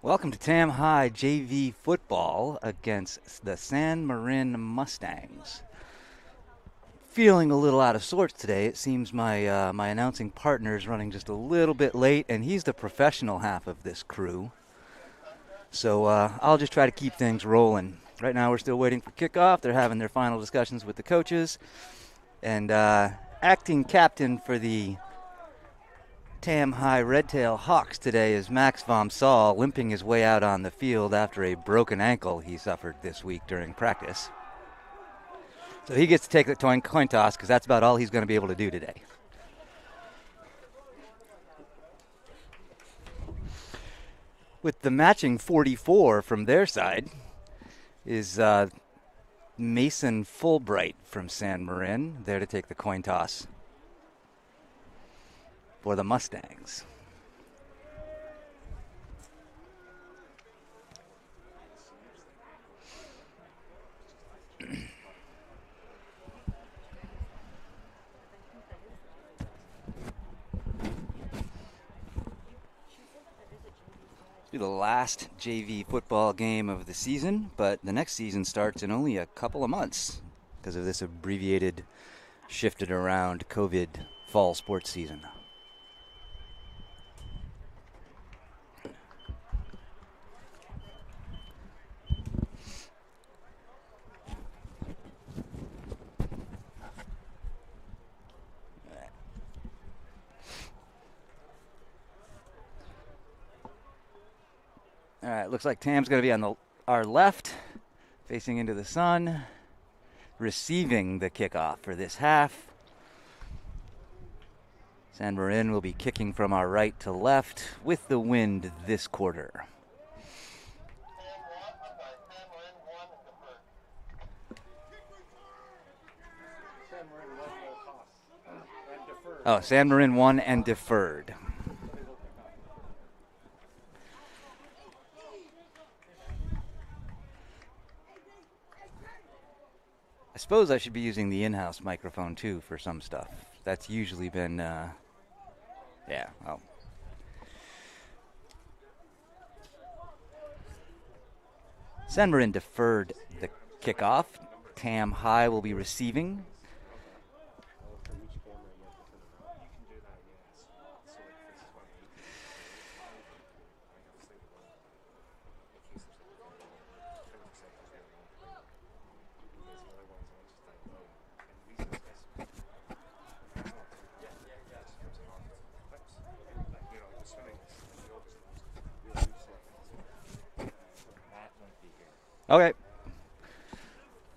Welcome to Tam High JV football against the San Marin Mustangs. Feeling a little out of sorts today. It seems my announcing partner is running just a little bit late, and he's the professional half of this crew. So I'll just try to keep things rolling. Right now we're still waiting for kickoff. They're having their final discussions with the coaches. And acting captain for the Tam High Redtail Hawks today is Max Vom Saal, limping his way out on the field after a broken ankle he suffered this week during practice. So he gets to take the coin toss because that's about all he's going to be able to do today. With the matching 44 from their side is Mason Fulbright from San Marin, there to take the coin toss for the Mustangs. Be the last JV football game of the season, but the next season starts in only a couple of months because of this abbreviated, shifted around COVID fall sports season. All right, looks like Tam's going to be on our left, facing into the sun, receiving the kickoff for this half. San Marin will be kicking from our right to left with the wind this quarter. Oh, San Marin won and deferred. I suppose I should be using the in-house microphone too for some stuff. That's usually been, yeah, well. San Marin deferred the kickoff. Tam High will be receiving. Okay.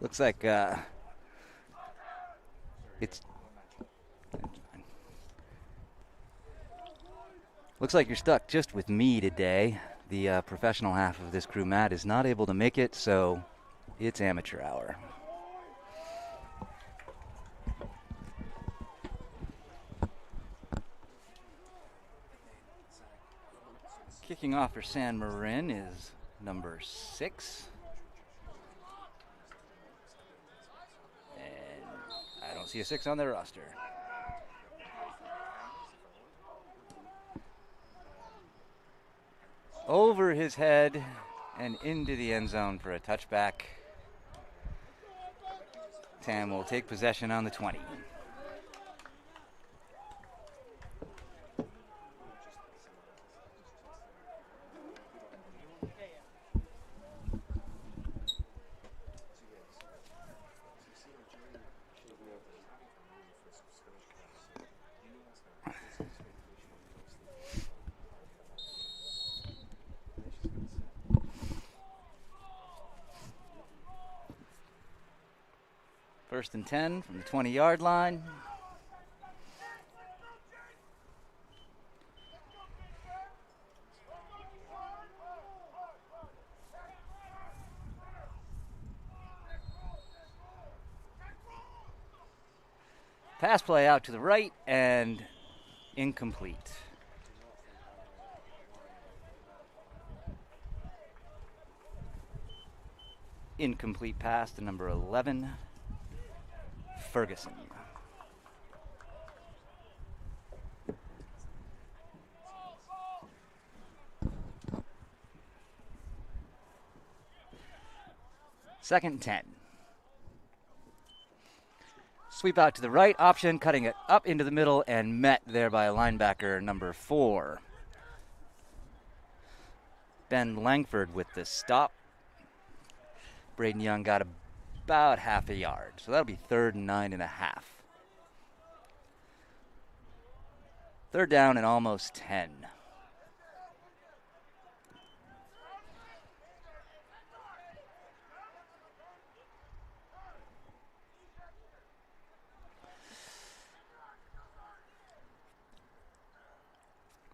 Looks like looks like you're stuck just with me today. The professional half of this crew, Matt, is not able to make it, so it's amateur hour. Kicking off for San Marin is number 6. And I don't see a 6 on their roster. Over his head and into the end zone for a touchback. Tam will take possession on the 20. First and 10 from the 20-yard line. Pass play out to the right and incomplete. Incomplete pass to number 11, Ferguson. 2nd and 10. Sweep out to the right, option, cutting it up into the middle and met there by linebacker number 4. Ben Langford with the stop. Braden Young got about half a yard, so that'll be 3rd and 9.5. 3rd down and almost 10.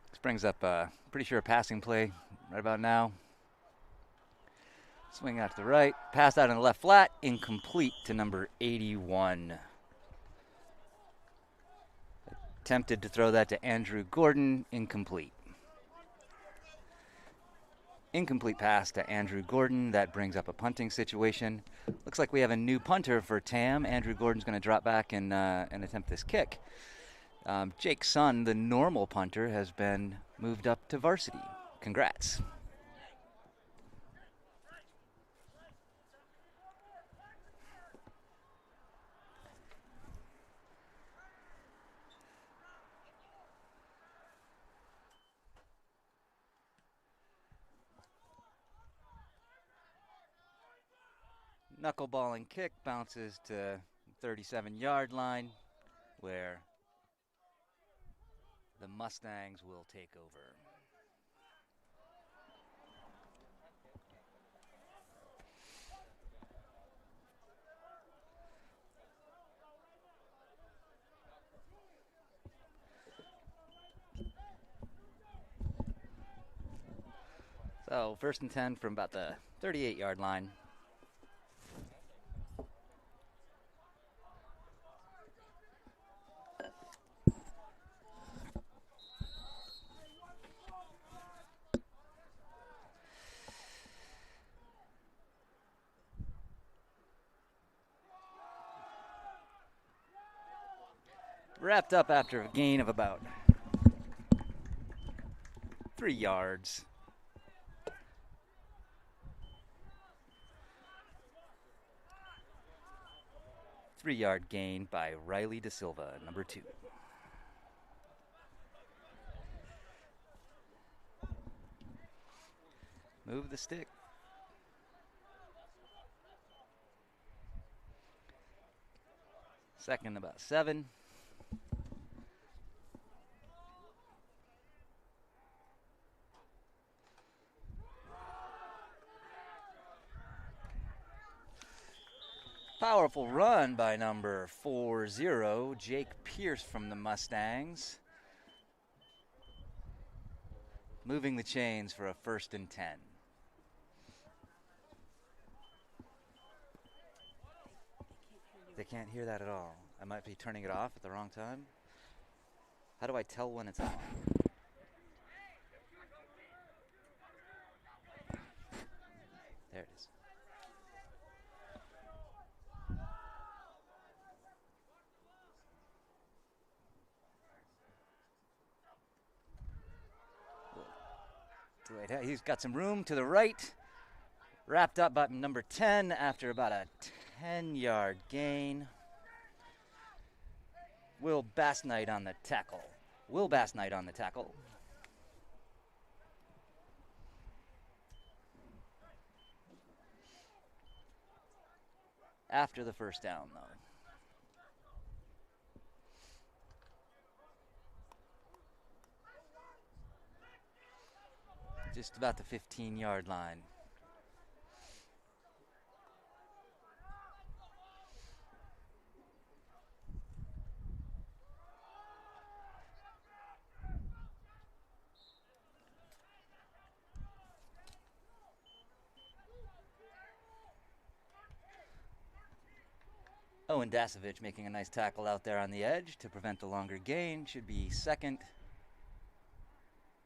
This brings up, pretty sure, a passing play right about now. Swing out to the right, pass out in the left flat, incomplete to number 81. Attempted to throw that to Andrew Gordon, incomplete. Incomplete pass to Andrew Gordon. That brings up a punting situation. Looks like we have a new punter for Tam. Andrew Gordon's going to drop back and attempt this kick. Jake Sun, the normal punter, has been moved up to varsity. Congrats. Knuckleballing kick bounces to 37-yard line, where the Mustangs will take over. So 1st and 10 from about the 38-yard line. Wrapped up after a gain of about 3 yards. Three-yard gain by Riley Da Silva, number 2. Move the stick. Second about 7. Powerful run by number 40, Jake Pierce from the Mustangs. Moving the chains for a 1st and 10. They can't hear that at all. I might be turning it off at the wrong time. How do I tell when it's on? There it is. He's got some room to the right. Wrapped up by number 10 after about a 10-yard gain. Will Bassnight on the tackle. After the 1st down, though. Just about the 15-yard line. Owen Dasovich making a nice tackle out there on the edge to prevent the longer gain. Should be 2nd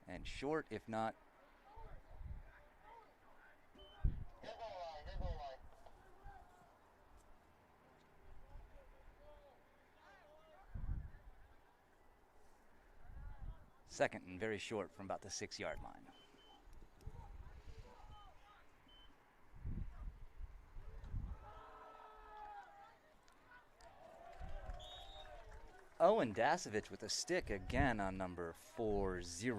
and short, if not. Second and very short from about the 6-yard line. Owen Dasovich with a stick again on number 40,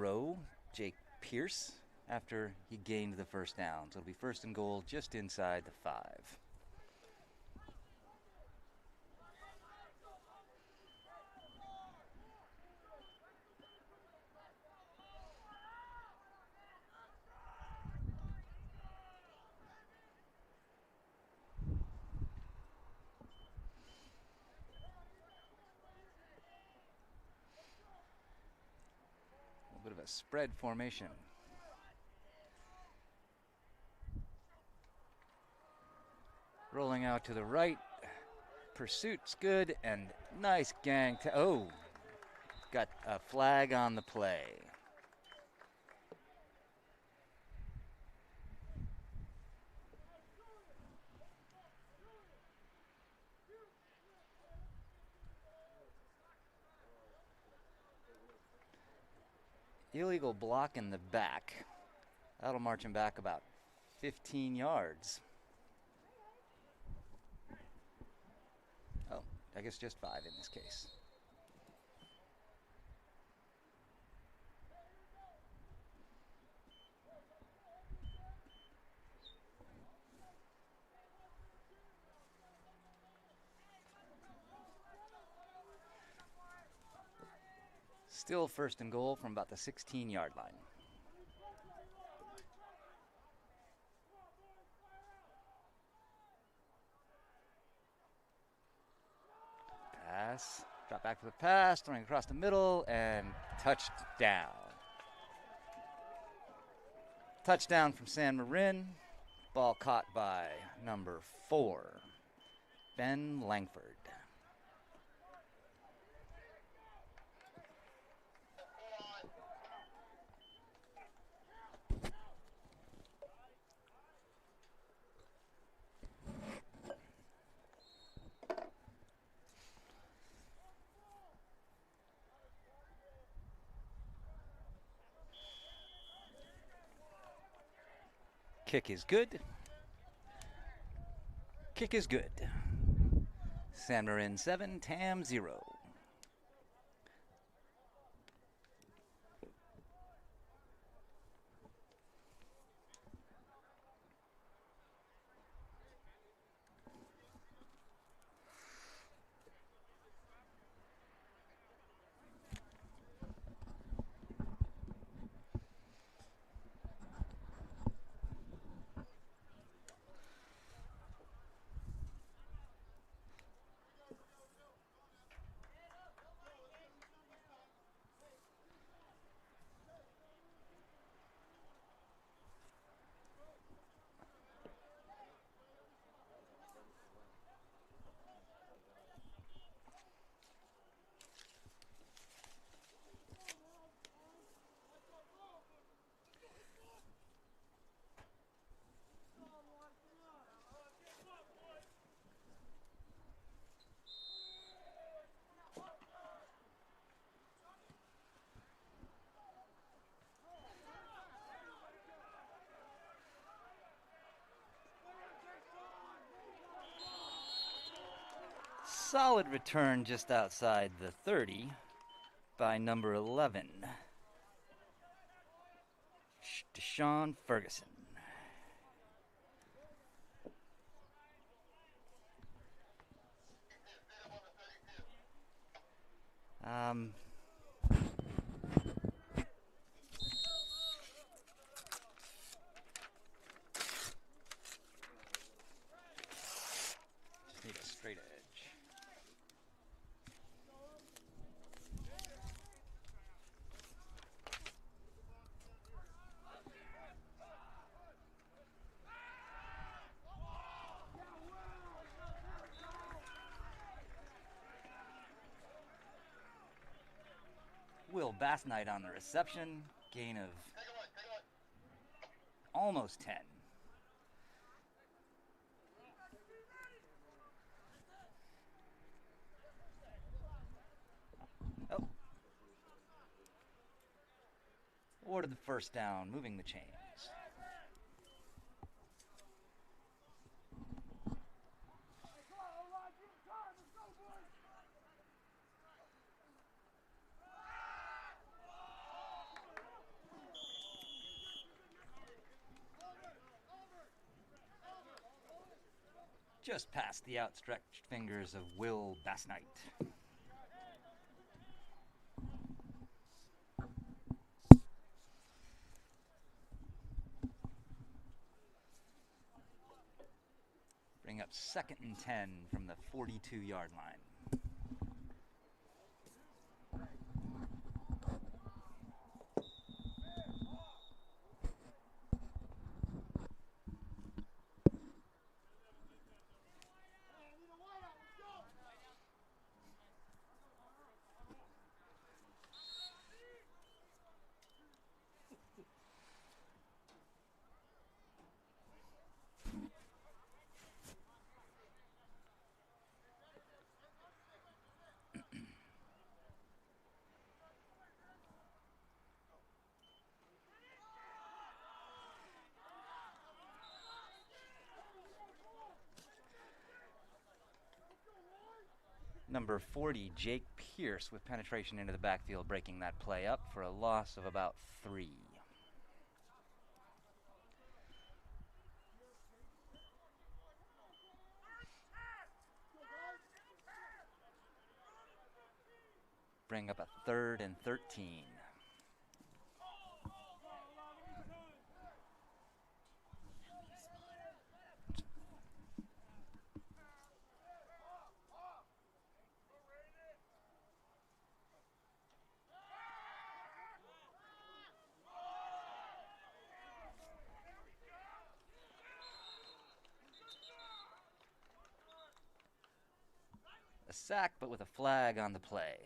Jake Pierce, after he gained the first down. So it'll be first and goal just inside the 5. A little bit of a spread formation. Rolling out to the right. Pursuit's good, and nice gang. Got a flag on the play. Illegal block in the back. That'll march him back about 15 yards. Oh, I guess just 5 in this case. Still first and goal from about the 16-yard line. Pass. Drop back for the pass. Throwing across the middle and touchdown. Touchdown from San Marin. Ball caught by number 4, Ben Langford. Kick is good. Kick is good. San Marin 7, Tam 0. Solid return just outside the 30 by number 11, Deshaun Ferguson. Just need a straight edge. Will Bassnight on the reception. Gain of almost 10. Oh. Awarded the first down, moving the chains. just past the outstretched fingers of Will Bassnight. Bring up 2nd and 10 from the 42-yard line. Number 40, Jake Pierce, with penetration into the backfield, breaking that play up for a loss of about 3. Bring up a 3rd and 13. A sack, but with a flag on the play.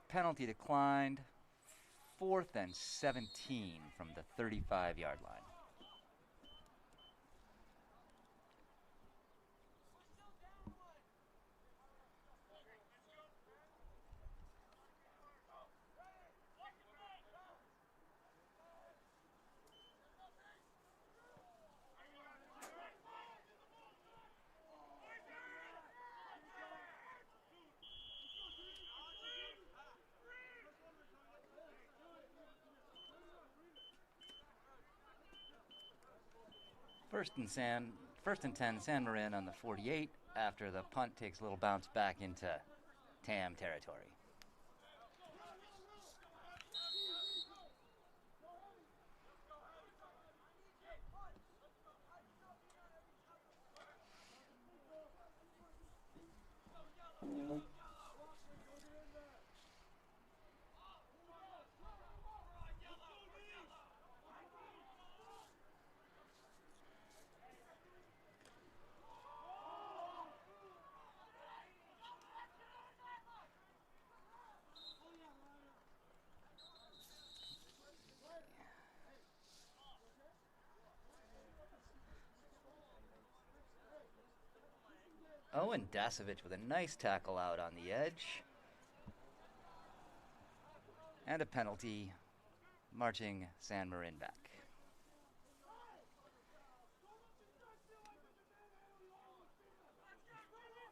Penalty declined. 4th and 17 from the 35-yard line. First and 10, San Marin on the 48 after the punt takes a little bounce back into TAM territory. Owen Dasovich with a nice tackle out on the edge. And a penalty, marching San Marin back.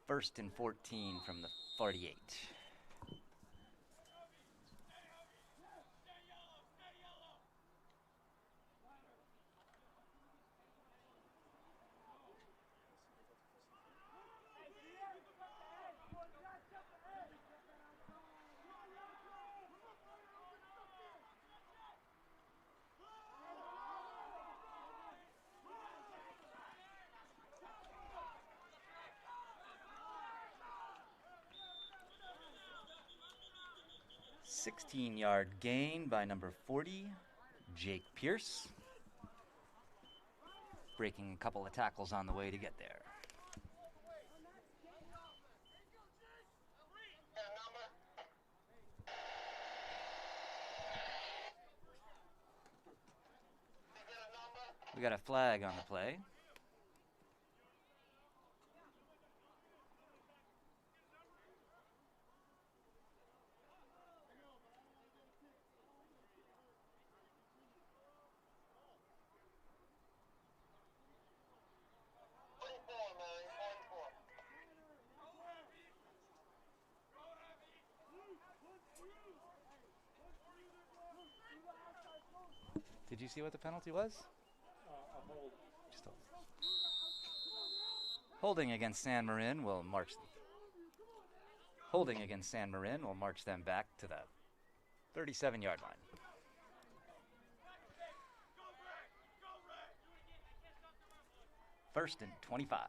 First and 14 from the 48. Sixteen-yard gain by number 40, Jake Pierce. Breaking a couple of tackles on the way to get there. We got a flag on the play. Did you see what the penalty was? A hold. Just holding against San Marin will march. Holding against San Marin will march them back to the 37-yard line. First and 25.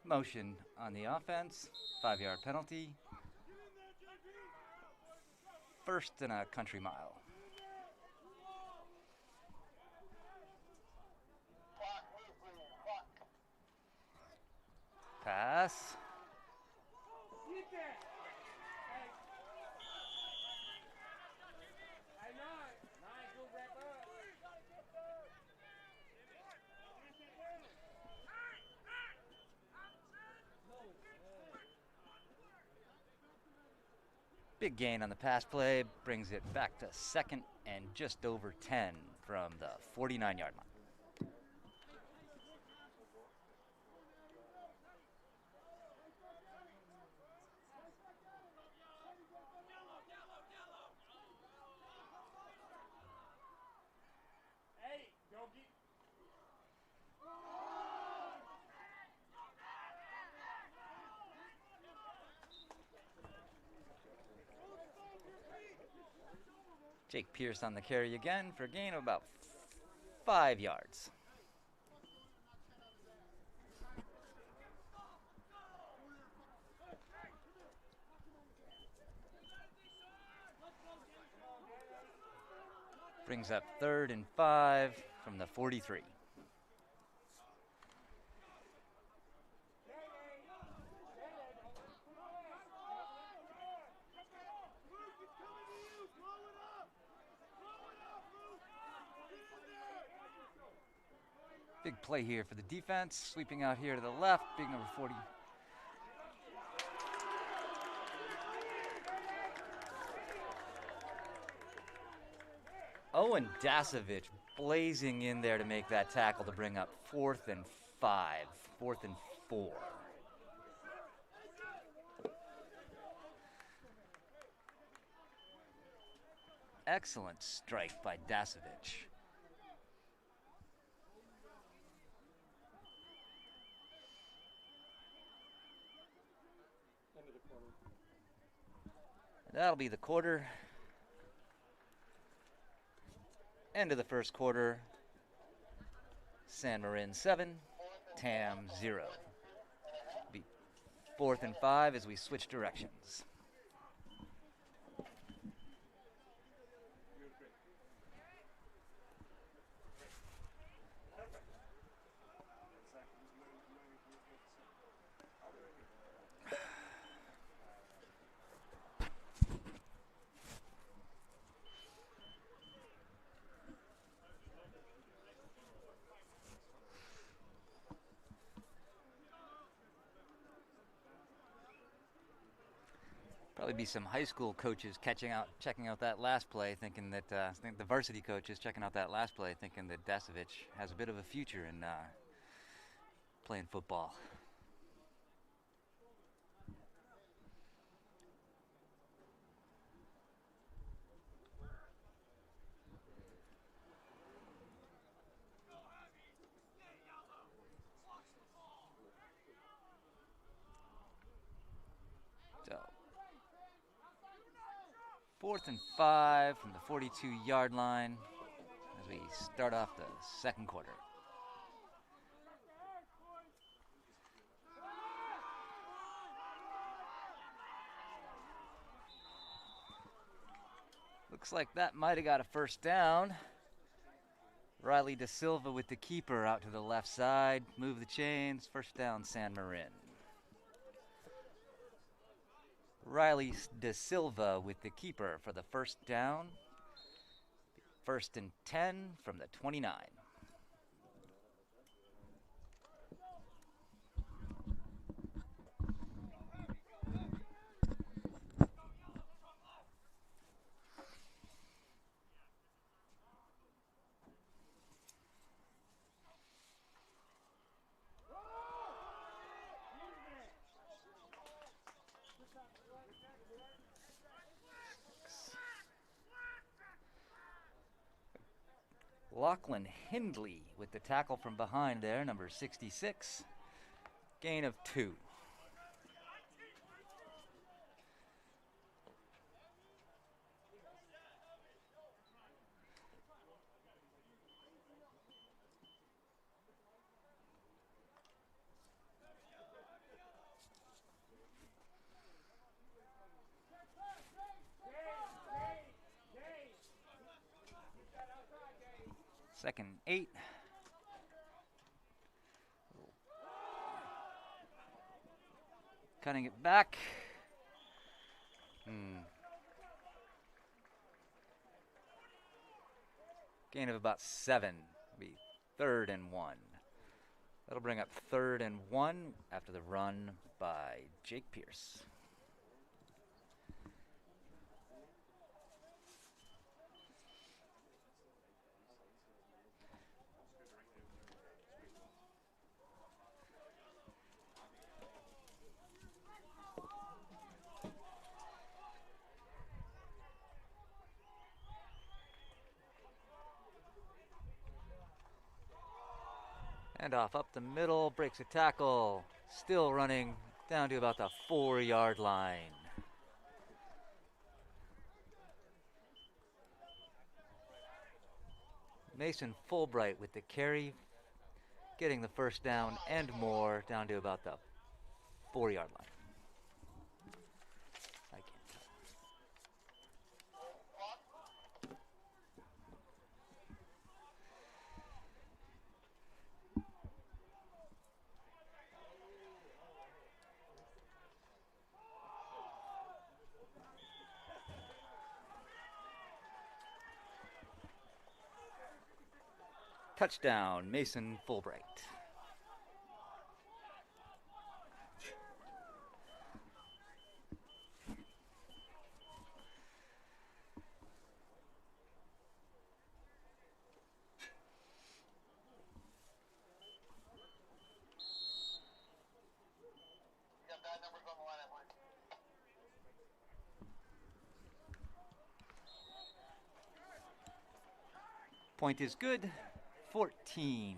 Motion on the offense, 5-yard penalty. First and a country mile. Pass. Big gain on the pass play, brings it back to second and just over 10 from the 49-yard line. Hey, go get. Jake Pierce on the carry again for a gain of about 5 yards. Brings up 3rd and 5 from the 43. Big play here for the defense, sweeping out here to the left, big number 40. Owen Dasovich blazing in there to make that tackle to bring up 4th and 5, 4th and 4. Excellent strike by Dasovich. End of the quarter. That'll be the quarter. End of the first quarter. San Marin 7, Tam 0. Be 4th and 5 as we switch directions. Probably be some high school coaches checking out that last play, thinking that I think the varsity coaches checking out that last play, thinking that Dasovich has a bit of a future in playing football. So 4th and 5 from the 42-yard line as we start off the second quarter. Looks like that might have got a first down Riley De Silva with the keeper out to the left side. Move the chains. First down, San Marin. Riley De Silva with the keeper for the first down. First and 10 from the 29. Lachlan Hindley with the tackle from behind there, number 66. Gain of 2. Second 8. Cutting it back. Gain of about 7. Be third and 1. That'll bring up third and 1 after the run by Jake Pierce. And off up the middle, breaks a tackle. Still running down to about the 4-yard line. Mason Fulbright with the carry, getting the first down and more down to about the 4-yard line. I can't tell. Touchdown, Mason Fulbright. Point is good. 14-0.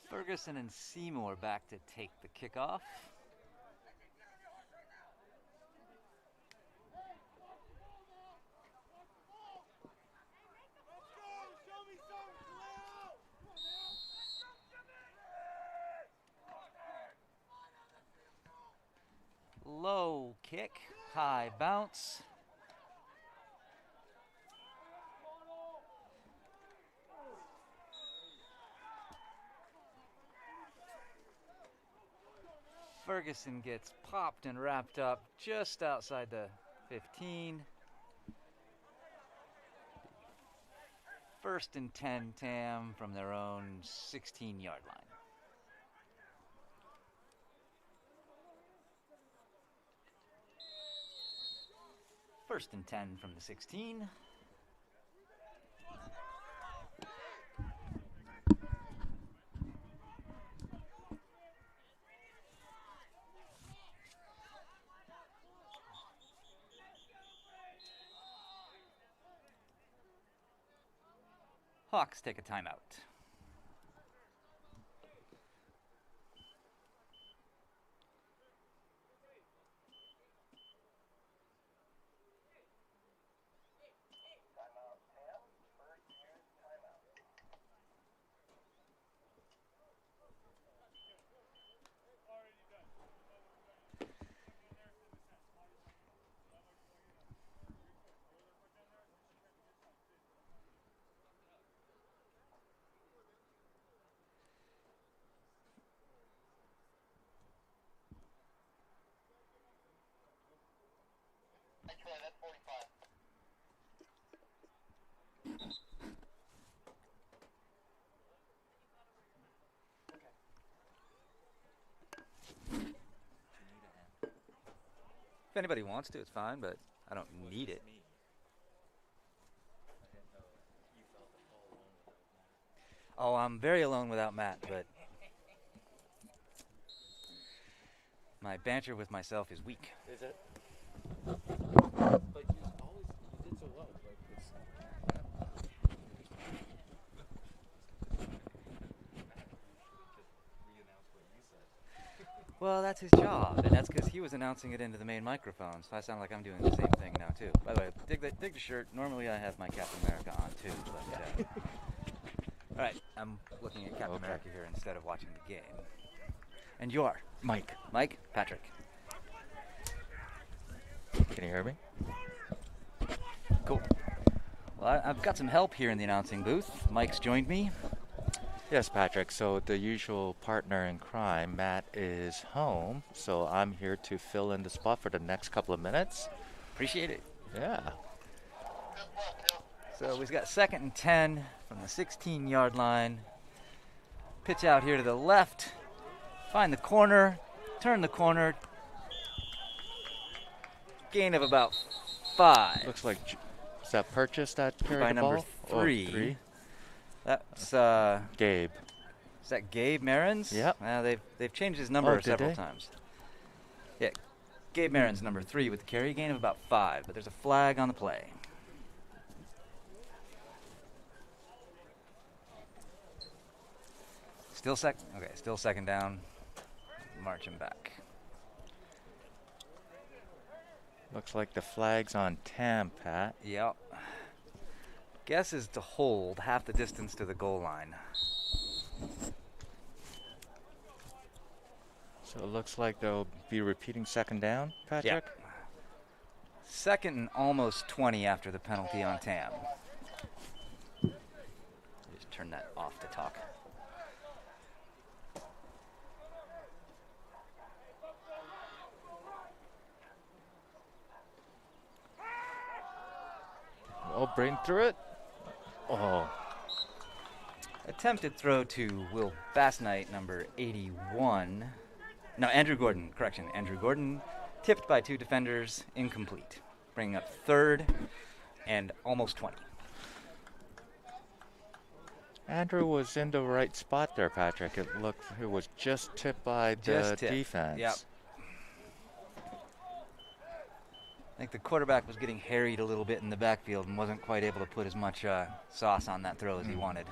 Ferguson and Seymour back to take the kickoff. Low kick, high bounce. Ferguson gets popped and wrapped up just outside the 15. First and 10 Tam from their own 16-yard line. First and 10 from the 16. Hawks take a timeout. If anybody wants to, it's fine, but I don't need it. Oh, I'm very alone without Matt, but my banter with myself is weak. Is it? But you did so well. Like it's re-announce what you said. Well, that's his job, and that's because he was announcing it into the main microphone, so I sound like I'm doing the same thing now, too. By the way, dig the shirt. Normally I have my Captain America on, too, but... all right, I'm looking at Captain America here instead of watching the game. And you are? Mike. Mike? Patrick. Can you hear me? Cool. Well, I've got some help here in the announcing booth. Mike's joined me. Yes, Patrick. So the usual partner in crime, Matt, is home. So I'm here to fill in the spot for the next couple of minutes. Appreciate it. Yeah. So we've got 2nd and 10 from the 16-yard line. Pitch out here to the left. Find the corner. Turn the corner. Gain of about 5. Looks like, is that Purchase that carried By the number ball? 3. Oh, 3. That's Gabe. is that Gabe Marin's? Yep. They've changed his number did several they? times. Yeah, Gabe Marin's number 3 with the carry, gain of about 5, but there's a flag on the play. Still second down. Marching back. Looks like the flag's on Tam, Pat. Yep. Guess is to hold half the distance to the goal line. So it looks like they'll be repeating 2nd down, Patrick? Yep. 2nd and almost 20 after the penalty on Tam. Just turn that off to talk. Oh, Brain through it. Oh, Attempted throw to Will Bassnight, number 81. No, Andrew Gordon, correction. Andrew Gordon, tipped by 2 defenders, incomplete. Bringing up 3rd and almost 20. Andrew was in the right spot there, Patrick. It was just tipped by the defense. Yep. I think the quarterback was getting harried a little bit in the backfield and wasn't quite able to put as much sauce on that throw as he wanted.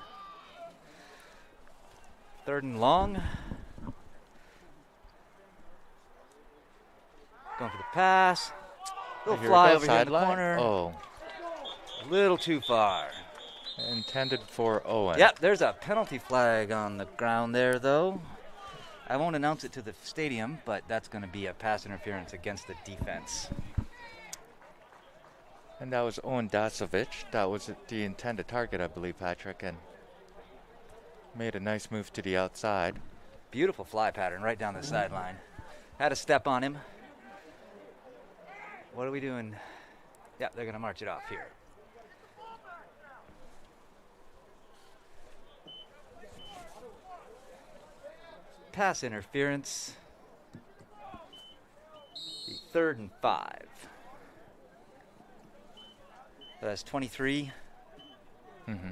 3rd and long. Going for the pass. Little fly over here in the corner. Oh, A little too far. intended for Owen. Yep, there's a penalty flag on the ground there, though. I won't announce it to the stadium, but that's going to be a pass interference against the defense. And that was Owen Dasovic. That was the intended target, I believe, Patrick, and made a nice move to the outside. Beautiful fly pattern right down the sideline. Had a step on him. What are we doing? Yeah, they're going to march it off here. Pass interference. The 3rd and 5. So that's 23. Mm-hmm.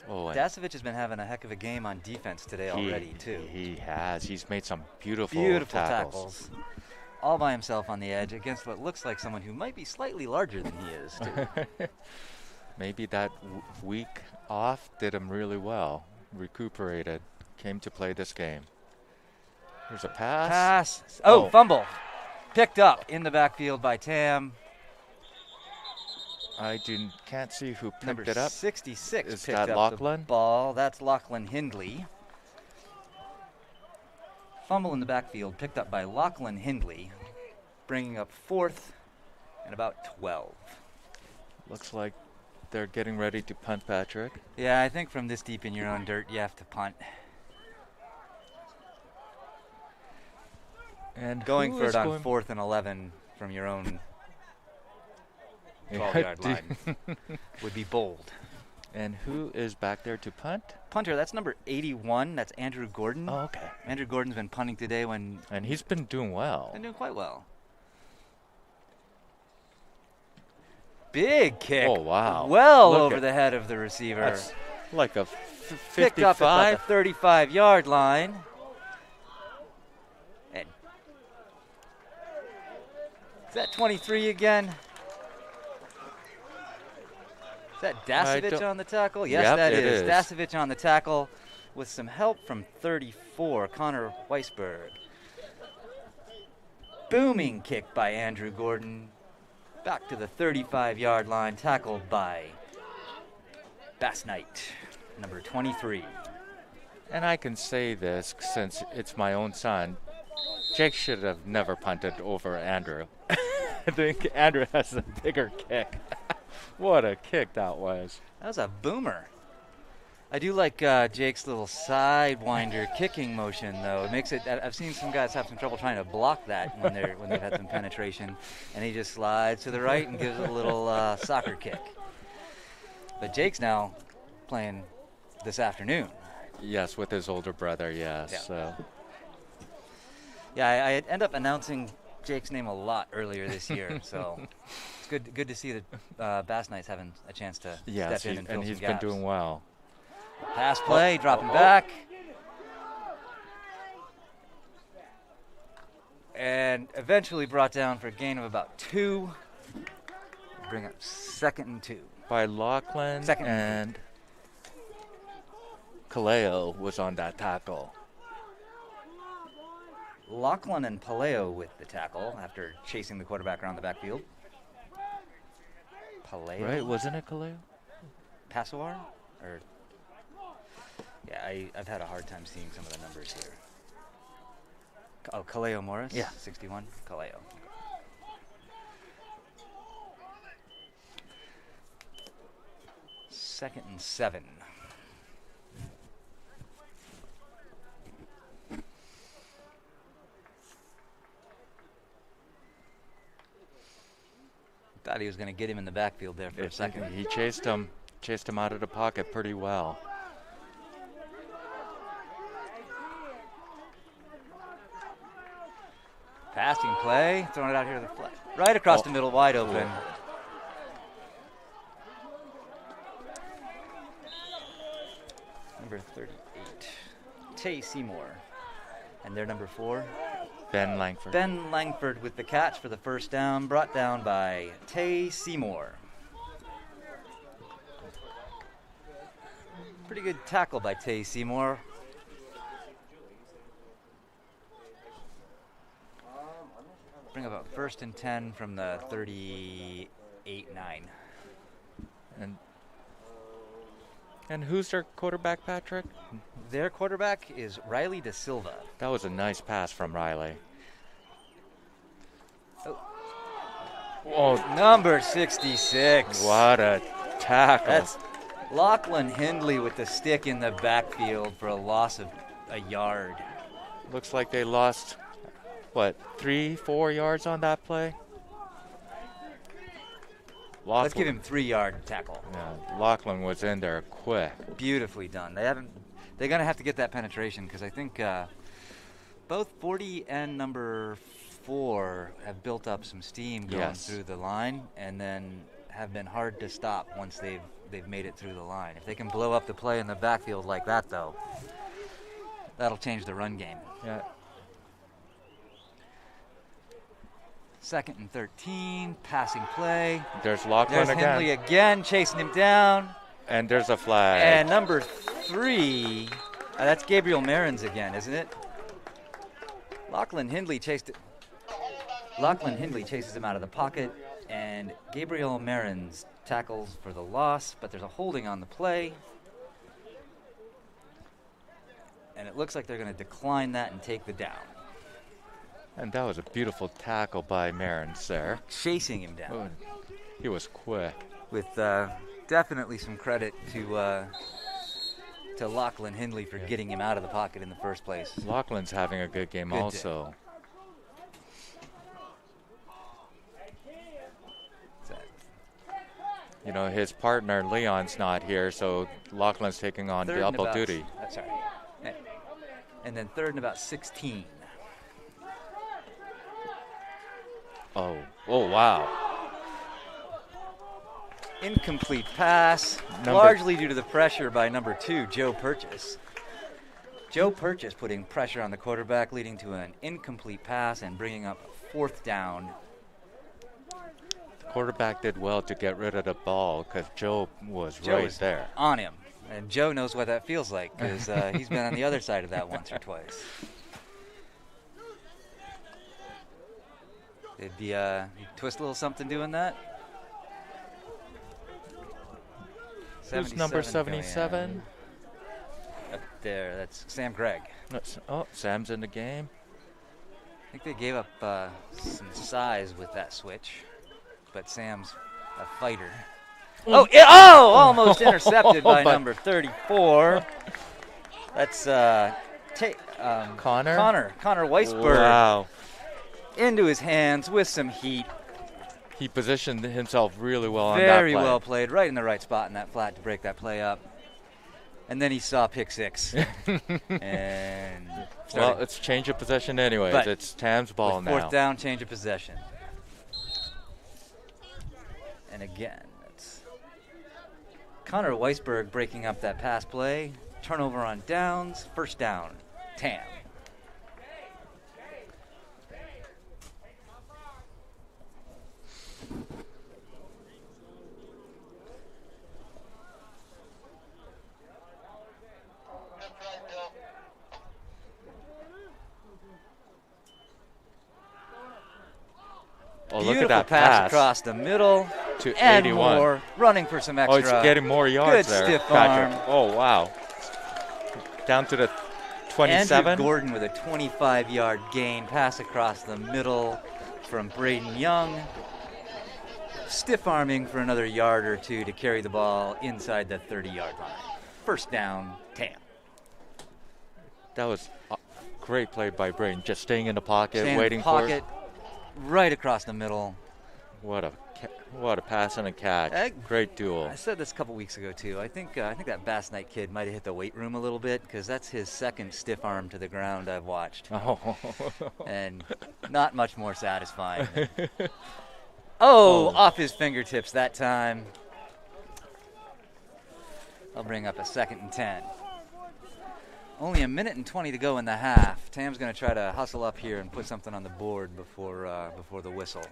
Oh, Dasovic has been having a heck of a game on defense today already, too. He has. He's made some beautiful tackles. All by himself on the edge against what looks like someone who might be slightly larger than he is, too. Maybe that week off did him really well. Recuperated, came to play this game. Here's a pass. Pass. Oh. Fumble. Picked up in the backfield by Tam. Can't see who Number picked it up. 66 Is picked that up Lachlan? the ball. That's Lachlan Hindley. Fumble in the backfield picked up by Lachlan Hindley, bringing up 4th and about 12. Looks like they're getting ready to punt, Patrick. Yeah, I think from this deep in your own dirt, you have to punt. And Going who for is it on going- 4th and 11 from your own 12-yard line would be bold. And who is back there to punt? Punter, that's number 81. That's Andrew Gordon. Oh, okay. Andrew Gordon's been punting today And he's been doing well. been doing quite well. Big kick. Oh, wow. Well Look over at- the head of the receiver. That's like a Picked up at 55. the 35-yard line. And is that 23 again? Is that I Dasovich don't- on the tackle? Yes, Yep, that it is. is. Dasovich on the tackle with some help from 34, Connor Weisberg. Booming kick by Andrew Gordon. Back to the 35-yard line, tackled by Bass Knight, number 23. And I can say this since it's my own son. Jake should have never punted over Andrew. I think Andrew has a bigger kick. What a kick that was. That was a boomer. I do like Jake's little sidewinder kicking motion, though. It makes it. I've seen some guys have some trouble trying to block that when they've had some penetration, and he just slides to the right and gives it a little soccer kick. But Jake's now playing this afternoon. Yes, with his older brother, yes. Yeah. So. Yeah, I end up announcing Jake's name a lot earlier this year, so it's good to see that Bass Knight's having a chance to Yes, step in and fill and some he's been gaps. doing well. Pass play, dropping back. And eventually brought down for a gain of about 2. Bring up 2nd and 2. By Lachlan Second. and Kaleo was on that tackle. Lachlan and Paleo with the tackle after chasing the quarterback around the backfield. Paleo? Right, wasn't it Kaleo? Passoir? Or yeah, I've had a hard time seeing some of the numbers here. Oh, Kaleo Morris? Yeah. 61? Kaleo. Second and 7. Thought he was going to get him in the backfield there for a second. He chased him out of the pocket pretty well. Passing play, throwing it out here to the flat. Right across the middle, wide open. Number 38, Tay Seymour. And their number 4, Ben Langford. Ben Langford with the catch for the first down, brought down by Tay Seymour. Pretty good tackle by Tay Seymour. Bring about 1st and 10 from the 38-9. And who's their quarterback, Patrick? Their quarterback is Riley Da Silva. That was a nice pass from Riley. Oh, number 66. What a tackle. That's Lachlan Hindley with the stick in the backfield for a loss of a yard. Looks like they lost, 3-4 yards on that play? Let's give him 3-yard tackle. Yeah, Lachlan was in there quick. Beautifully done. They're going to have to get that penetration because I think both 40 and number 4 have built up some steam going through the line and then have been hard to stop once they've made it through the line. If they can blow up the play in the backfield like that, though, that'll change the run game. Yeah. 2nd and 13, passing play. There's Lachlan There's again. Hindley again, chasing him down. And there's a flag. And number 3, that's Gabriel Marin's again, isn't it? Lachlan Hindley chases him out of the pocket, and Gabriel Marin's tackles for the loss, but there's a holding on the play. And it looks like they're going to decline that and take the down. And that was a beautiful tackle by Marin there. Chasing him down. Oh, he was quick. With definitely some credit to Lachlan Hindley for getting him out of the pocket in the first place. Lachlan's having a good game Good also. You know, his partner Leon's not here, so Lachlan's taking on double duty. Sorry. And then 3rd and about 16. Oh, wow. Incomplete pass, largely due to the pressure by number 2, Joe Purchase. Joe Purchase putting pressure on the quarterback, leading to an incomplete pass and bringing up 4th down. The quarterback did well to get rid of the ball because Joe was right there. On him. And Joe knows what that feels like because he's been on the other side of that once or twice. Did he twist a little something doing that? Who's number 77? Up there, that's Sam Gregg. Oh, Sam's in the game. I think they gave up some size with that switch, but Sam's a fighter. Almost intercepted by number 34. That's Connor Weisberg. Wow. Into his hands with some heat. He positioned himself really well on that play. Very well played, right in the right spot in that flat to break that play up. And then he saw pick 6. And well, it's change of possession anyways. But it's Tam's ball now. 4th down, change of possession. And again, it's Connor Weisberg breaking up that pass play. Turnover on downs, 1st down, Tam. Oh, Beautiful look at that pass across the middle to and 81. more, running for some extra. Oh, it's getting more yards Good there. stiff Patrick. arm. Oh, wow. Down to the 27. Andrew Gordon with a 25-yard gain, pass across the middle from Braden Young. Stiff arming for another yard or 2 to carry the ball inside the 30-yard line. 1st down, Tam. That was a great play by Braden, just staying in the pocket, Staying in waiting the pocket, for it. right across the middle. What a pass and a catch. Great duel. I said this a couple weeks ago too. I think that Bass Knight kid might have hit the weight room a little bit because that's his 2nd stiff arm to the ground I've watched. Oh. And not much more satisfying. Off his fingertips that time. I'll bring up a 2nd and 10. Only 1 minute and 20 to go in the half. Tam's going to try to hustle up here and put something on the board before the whistle.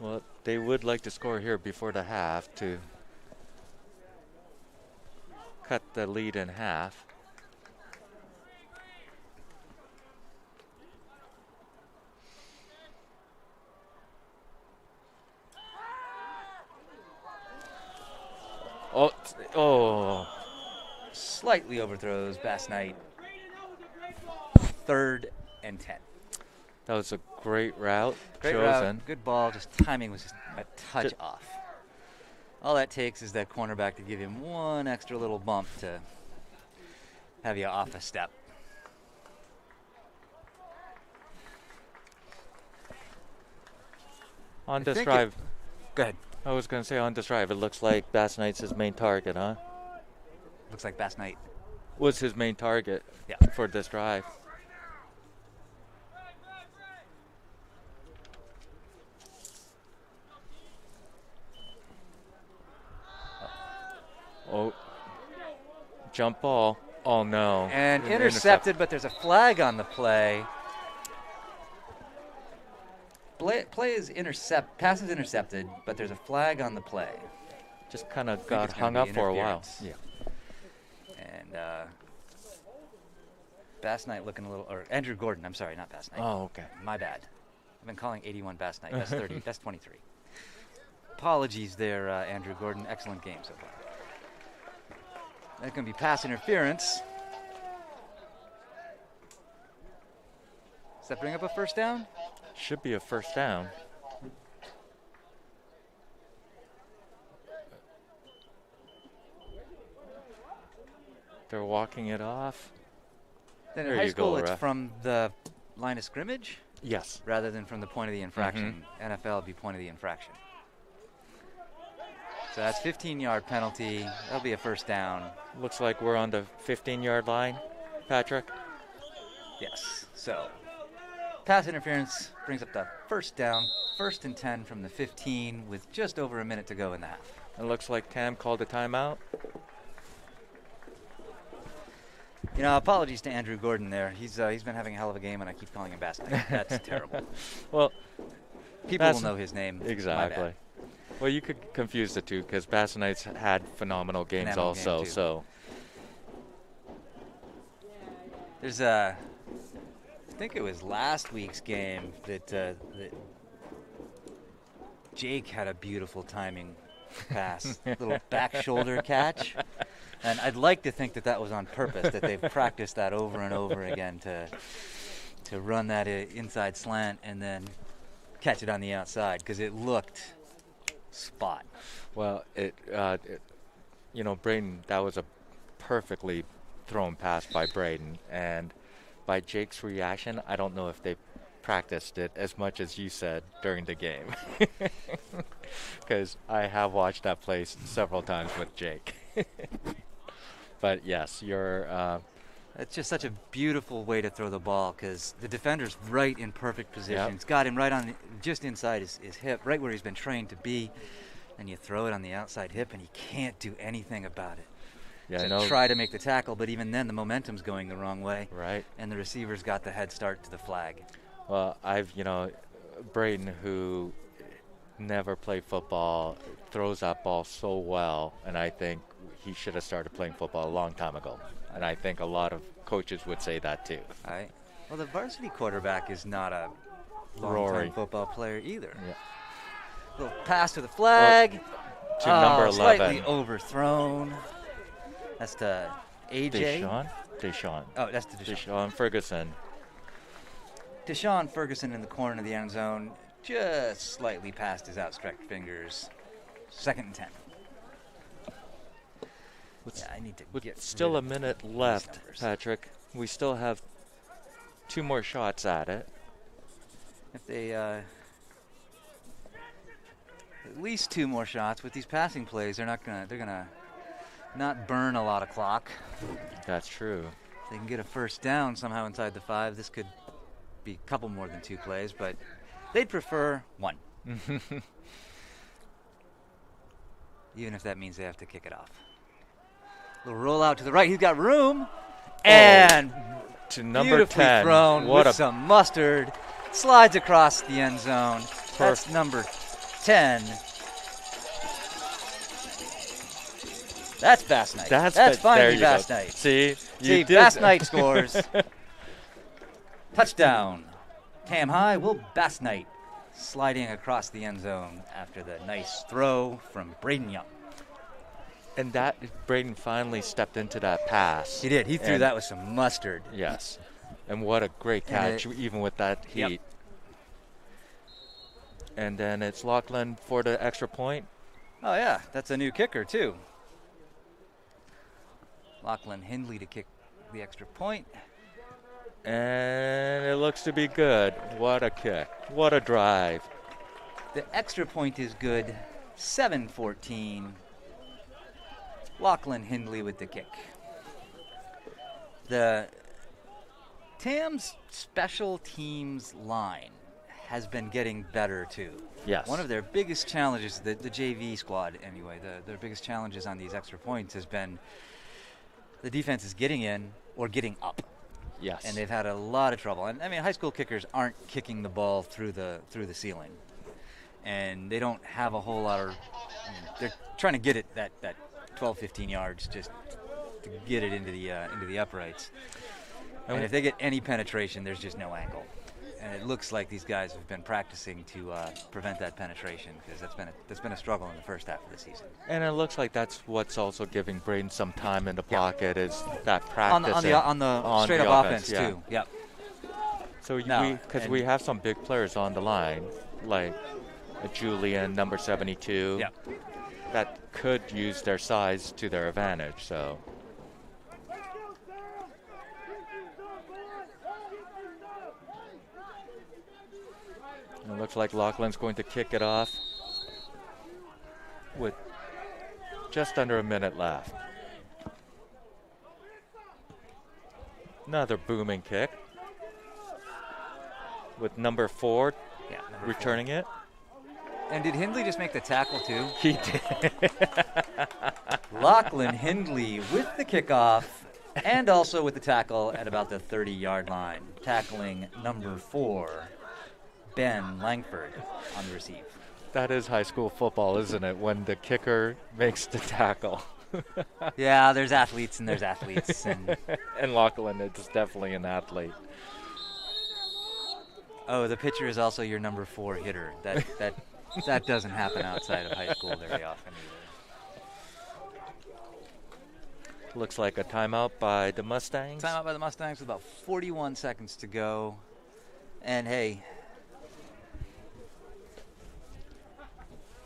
Well, they would like to score here before the half to cut the lead in half. Oh. Slightly overthrows Bass Knight. 3rd and 10. That was a great route Great chosen. route, good ball, just timing was just a touch off. All that takes is that cornerback to give him one extra little bump to have you off a step. On this drive, Go ahead. I was going to say on this drive, it looks like Bass Knight's his main target, huh? Looks like Bass Knight. Was his main target for this drive. Oh, jump ball. Oh, no. And An intercepted, but there's a flag on the play. Play is pass is intercepted, but there's a flag on the play. Just kind of think got it's gonna hung be up for a while. interference. Yeah. And Bass Knight looking a little, or Andrew Gordon, I'm sorry, not Bass Knight. Oh, okay. My bad. I've been calling 81 Bass Knight. That's 30. That's 23. Apologies there, Andrew Gordon. Excellent game so far. That's going to be pass interference. Does that bring up a first down? Should be a first down. They're walking it off. Then in There high you school, go, it's ref. from the line of scrimmage Yes. rather than from the point of the infraction. NFL would be point of the infraction. So that's 15-yard penalty. That'll be a first down. Looks like we're on the 15-yard line, Patrick. Yes. So pass interference brings up the first down, 1st and 10 from the 15 with just over a minute to go in the half. It looks like Tam called a timeout. You know, apologies to Andrew Gordon there. He's been having a hell of a game, and I keep calling him Bass Knight. That's terrible. Well, People Bass- will know his name. My exactly. bad. Well, you could confuse the two because Bass Knights had phenomenal games Phenomenal game, also. too. So There's I think it was last week's game that Jake had a beautiful timing pass, little back shoulder catch. And I'd like to think that that was on purpose, that they've practiced that over and over again to run that inside slant and then catch it on the outside because it looked spot. well, Braden, that was a perfectly thrown pass by Braden, and by Jake's reaction, I don't know if they practiced it as much as you said during the game, because I have watched that play several times with Jake. But yes, you're. It's just such a beautiful way to throw the ball because the defender's right in perfect position. Yep. It's got him right on, just inside his hip, right where he's been trained to be. And you throw it on the outside hip, and he can't do anything about it. Yeah, I So know. try to make the tackle, but even then, the momentum's going the wrong way, Right. and the receiver's got the head start to the flag. Well, Braden, who never played football, throws that ball so well, and I think he should have started playing football a long time ago. And I think a lot of coaches would say that too. All right. Well, the varsity quarterback is not a Rory. long-time football player either. Yeah. Little pass to the flag. To number 11. Slightly overthrown. That's to AJ. Deshaun. Oh, that's to Deshaun. Deshaun Ferguson. Deshaun Ferguson in the corner of the end zone, just slightly past his outstretched fingers. 2nd and 10. Yeah, I need to With get still rid a of minute these left, numbers. Patrick. We still have 2 more shots at it. If they at least 2 more shots with these passing plays, they're gonna not burn a lot of clock. That's true. If they can get a first down somehow inside the 5, this could be a couple more than 2 plays, but they'd prefer 1. Even if that means they have to kick it off. Little roll out to the right. He's got room. And To number beautifully 10. thrown What with a some mustard. Slides across the end zone. That's number 10. That's Bass Knight. That's there finally you Bass go. Knight. See, See, you did Bass that. Knight scores. Touchdown. Tam High will Bass Knight sliding across the end zone after the nice throw from Braden Young. And that Braden finally stepped into that pass. He did. He threw And- that with some mustard. Yes. And what a great And catch, even with that Yep. heat. And then it's Lachlan for the extra point. Oh, yeah. That's a new kicker, too. Lachlan Hindley to kick the extra point. And it looks to be good. What a kick. What a drive. The extra point is good. 7-14. Lachlan Hindley with the kick. The Tam's special teams line has been getting better too. Yes. One of their biggest challenges, the JV squad anyway, their biggest challenges on these extra points has been the defense is getting in or getting up. Yes. And they've had a lot of trouble. And I mean, high school kickers aren't kicking the ball through the ceiling, and they don't have a whole lot of. They're trying to get it that 12, 15 yards just to get it into the uprights. And if they get any penetration, there's just no angle. And it looks like these guys have been practicing to prevent that penetration, because that's been a struggle in the first half of the season. And it looks like that's what's also giving Braden some time in the pocket is that practice on the straight up offense yeah. too. Yep. So we have some big players on the line, like Julian, number 72, Yep. that could use their size to their advantage. So. It looks like Laughlin's going to kick it off with just under a minute left. Another booming kick with number 4 returning it. And did Hindley just make the tackle too? He did. Lachlan Hindley with the kickoff and also with the tackle at about the 30-yard line, tackling number 4, Ben Langford, on the receive. That is high school football, isn't it? When the kicker makes the tackle. Yeah, there's athletes and there's athletes. And Lachlan is definitely an athlete. Oh, the pitcher is also your number 4 hitter. That doesn't happen outside of high school very often either. Looks like a timeout by the Mustangs. Timeout by the Mustangs with about 41 seconds to go. And hey,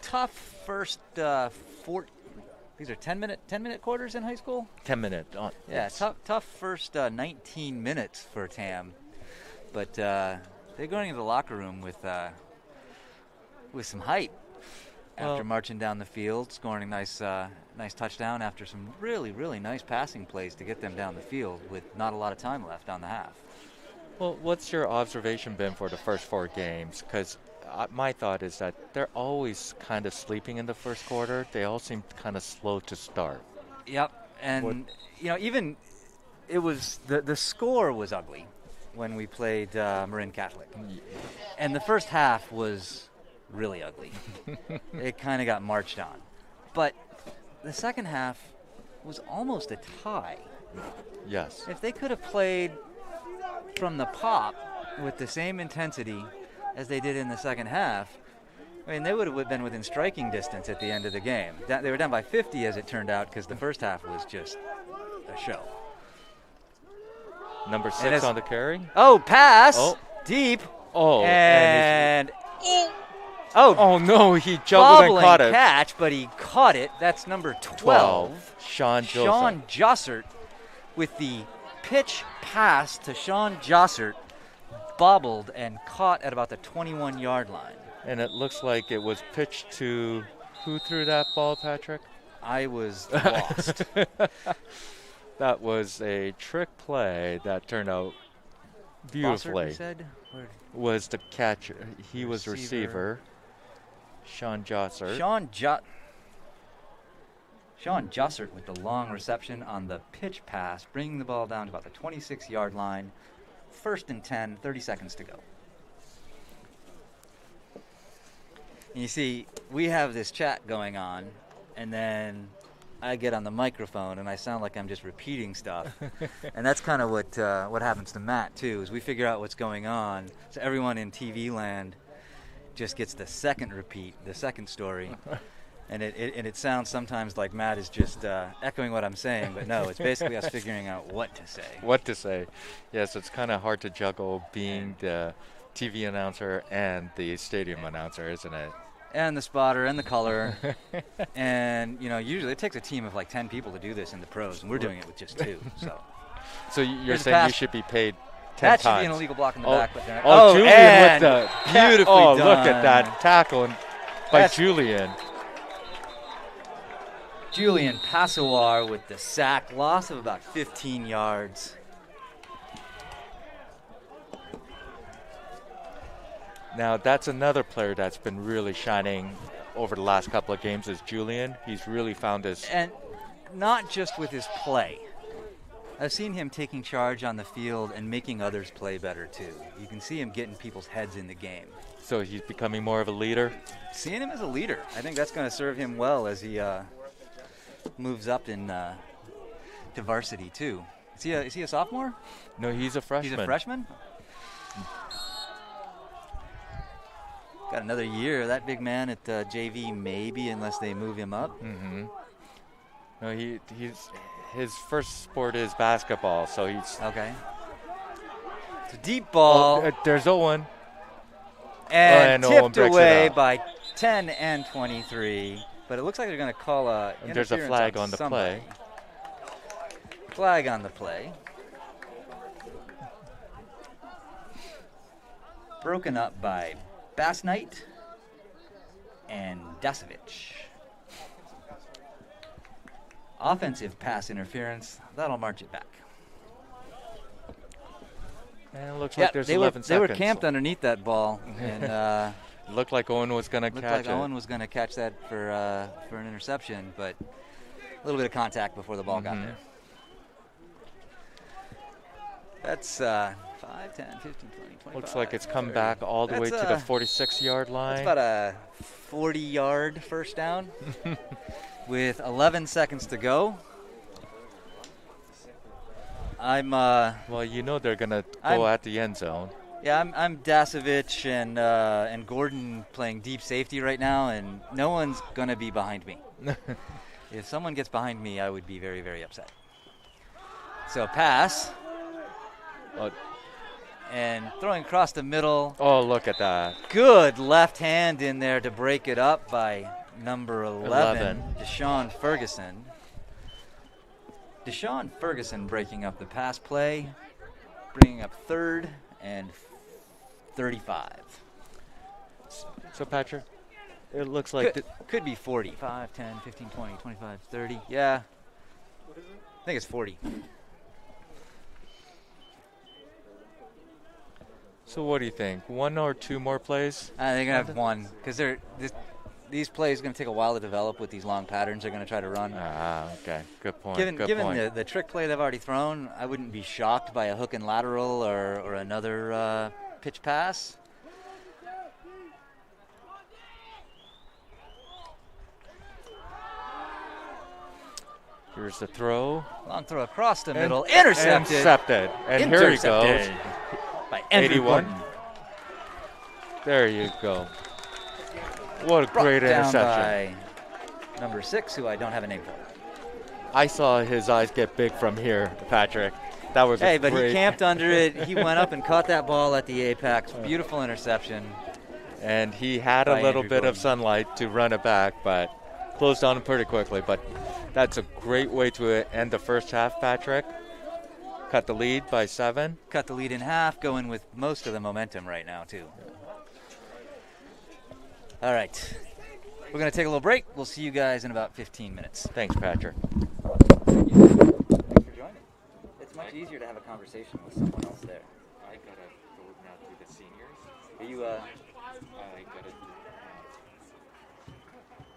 tough first these are 10-minute quarters in high school? 10 minute. Yeah, yes. tough first 19 minutes for Tam. But they're going into the locker room with some hype after marching down the field, scoring a nice touchdown after some really, really nice passing plays to get them down the field with not a lot of time left on the half. Well, what's your observation been for the first 4 games? Because my thought is that they're always kind of sleeping in the first quarter. They all seem kind of slow to start. Yep, and even it was the score was ugly when we played Marin Catholic, and the first half was really ugly. It kind of got marched on, but the second half was almost a tie. Yes. If they could have played from the pop with the same intensity as they did in the second half, I mean, they would have been within striking distance at the end of the game. They were down by 50, as it turned out, because the first half was just a show. Number 6 on the carry. Oh, pass. Oh. Deep. Oh. Oh, no, he juggled and caught it. Catch, but he caught it. That's number 12. Sean Jossert with the pitch pass to Sean Jossert, bobbled and caught at about the 21-yard line. And it looks like it was pitched to who threw that ball, Patrick? I was lost. That was a trick play that turned out beautifully. Bossert, you said? Was the catcher. He was receiver. Sean Jossert. Sean Jossert with the long reception on the pitch pass, bringing the ball down to about the 26-yard line. 1st and 10, 30 seconds to go. And you see, we have this chat going on, and then I get on the microphone, and I sound like I'm just repeating stuff. And that's kind of what happens to Matt, too, is we figure out what's going on. So everyone in TV land just gets the second repeat, the second story. And it sounds sometimes like Matt is just echoing what I'm saying, but no, it's basically us figuring out what to say. What to say. Yes, it's kind of hard to juggle being the TV announcer and the stadium announcer, isn't it? And the spotter and the color. And, usually it takes a team of like 10 people to do this in the pros, and we're doing it with just 2. So you're saying you should be paid 10 that times. That should be an illegal block in the back. But Julian with the beautifully done. Look at that tackle by Julian. Julian Passawar with the sack, loss of about 15 yards. Now, that's another player that's been really shining over the last couple of games is Julian. He's really found his... And not just with his play. I've seen him taking charge on the field and making others play better too. You can see him getting people's heads in the game. So he's becoming more of a leader. Seeing him as a leader, I think that's going to serve him well as he moves up in to varsity too. Is he a sophomore? No, he's a freshman. He's a freshman? Got another year. That big man at JV maybe, unless they move him up. Mm-hmm. No, his first sport is basketball, so he's Okay. It's a deep ball. There's Owen. And Owen tipped breaks it away up. by 10 and 23. But it looks like they're going to call a And there's a flag on the somebody. play. Flag on the play. Broken up by Bass Knight and Dasovich. Offensive pass interference. That'll march it back. And it looks like there's they 11 were, seconds. They were camped underneath that ball. And Looked like Owen was going to looked catch like it. Owen was going to catch that for an interception, but a little bit of contact before the ball got there. That's 5, 10, 15, 20, 25. Looks like it's come back all the way to the 46-yard line. That's about a 40-yard first down with 11 seconds to go. Well, you know they're going to go at the end zone. Yeah, I'm Dasovich and Gordon playing deep safety right now, and no one's going to be behind me. If someone gets behind me, I would be very, very upset. So pass. And throwing across the middle. Oh, look at that. Good left hand in there to break it up by number 11. Deshaun Ferguson. Deshaun Ferguson breaking up the pass play, bringing up 3rd and 35. So, Patrick, it looks like Could be 40. 5, 10, 15, 20, 25, 30. Yeah. I think it's 40. So what do you think? 1 or 2 more plays? I think I'm going to have one because these plays are going to take a while to develop with these long patterns they're going to try to run. Ah, okay. Good point. Given Good point. the trick play they've already thrown, I wouldn't be shocked by a hook and lateral or another pitch pass. Here's the throw. Long throw across the middle. Intercepted. And here he goes. Intercepted by Andrew 81. Gordon. There you go. What a Brought great down interception. by number 6, who I don't have a name for. I saw his eyes get big from here, Patrick. That was Hey, a but great. he camped under it. He went up and caught that ball at the apex. Beautiful interception. And he had a by little Andrew bit of Gordon. sunlight to run it back, but closed down pretty quickly. But that's a great way to end the first half, Patrick. Cut the lead by 7. Cut the lead in half, going with most of the momentum right now, too. All right. We're going to take a little break. We'll see you guys in about 15 minutes. Thanks, Patrick. Thanks for joining. It's much easier to have a conversation with someone else there. I gotta go now to the seniors. Are you, I gotta do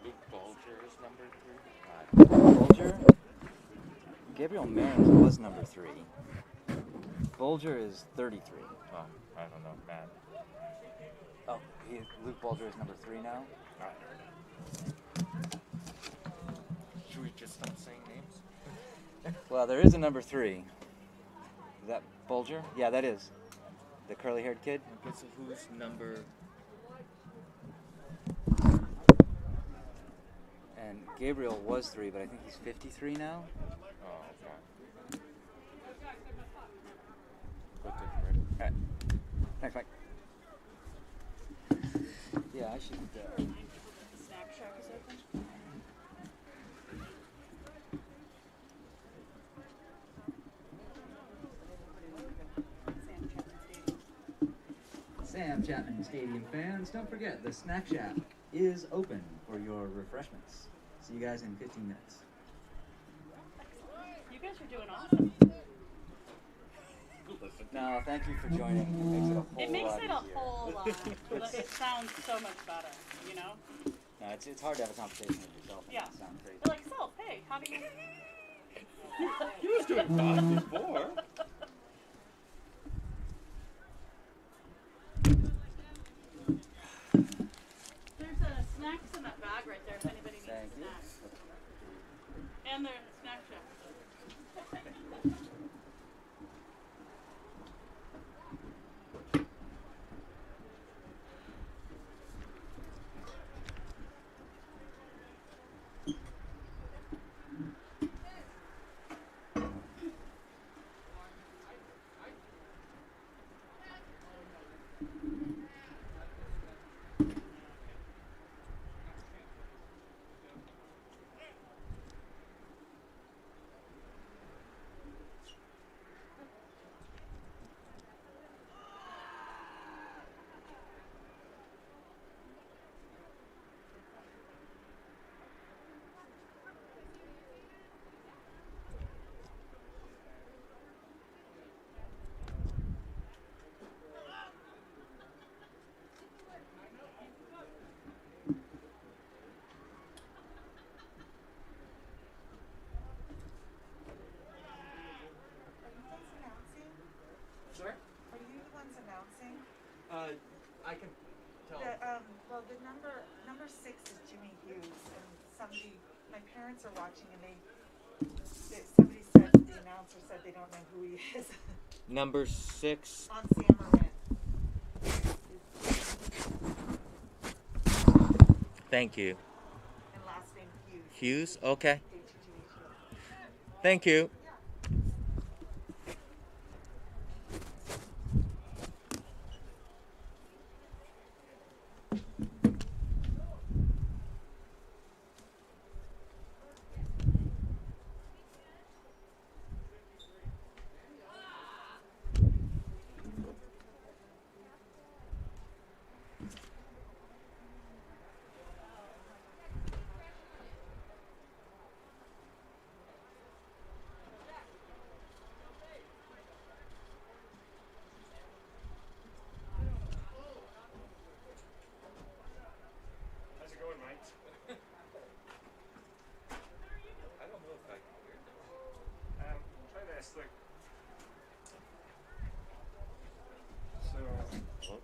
Luke Bulger is number 3. Bolger? Gabriel Marin was number 3. Bolger is 33. Oh, I don't know, man. Oh, Luke Bolger is number 3 now? Should we just stop saying names? Well, there is a number 3. Is that Bolger? Yeah, that is. The curly-haired kid? Okay, so who's number? And Gabriel was 3, but I think he's 53 now. Oh, okay. All right. Thanks, Mike. Yeah, I should. Snack Shack is open. Sam Chapman Stadium fans, don't forget the Snack Shack is open for your refreshments. See you guys in 15 minutes. You guys are doing awesome. No, thank you for joining. It makes it a whole lot It makes easier. it a whole lot. It sounds so much better, you know? No, it's hard to have a conversation with yourself. Yeah. It sounds crazy. They're like, self, hey, how do you... He was doing fine before. There's snacks in that bag right there if anybody needs Thank you. snacks. And there's a snack shack. Sorry? Are you the ones announcing? I can tell. Well, the number 6 is Jimmy Hughes, and my parents are watching, and somebody said, the announcer said they don't know who he is. Number 6. On San Marin. Thank you. And last name Hughes. Hughes? Okay. H-U-G-H-U-S. Thank you. How's it going, Mike? I don't know if I can hear Try this. Look. So. that.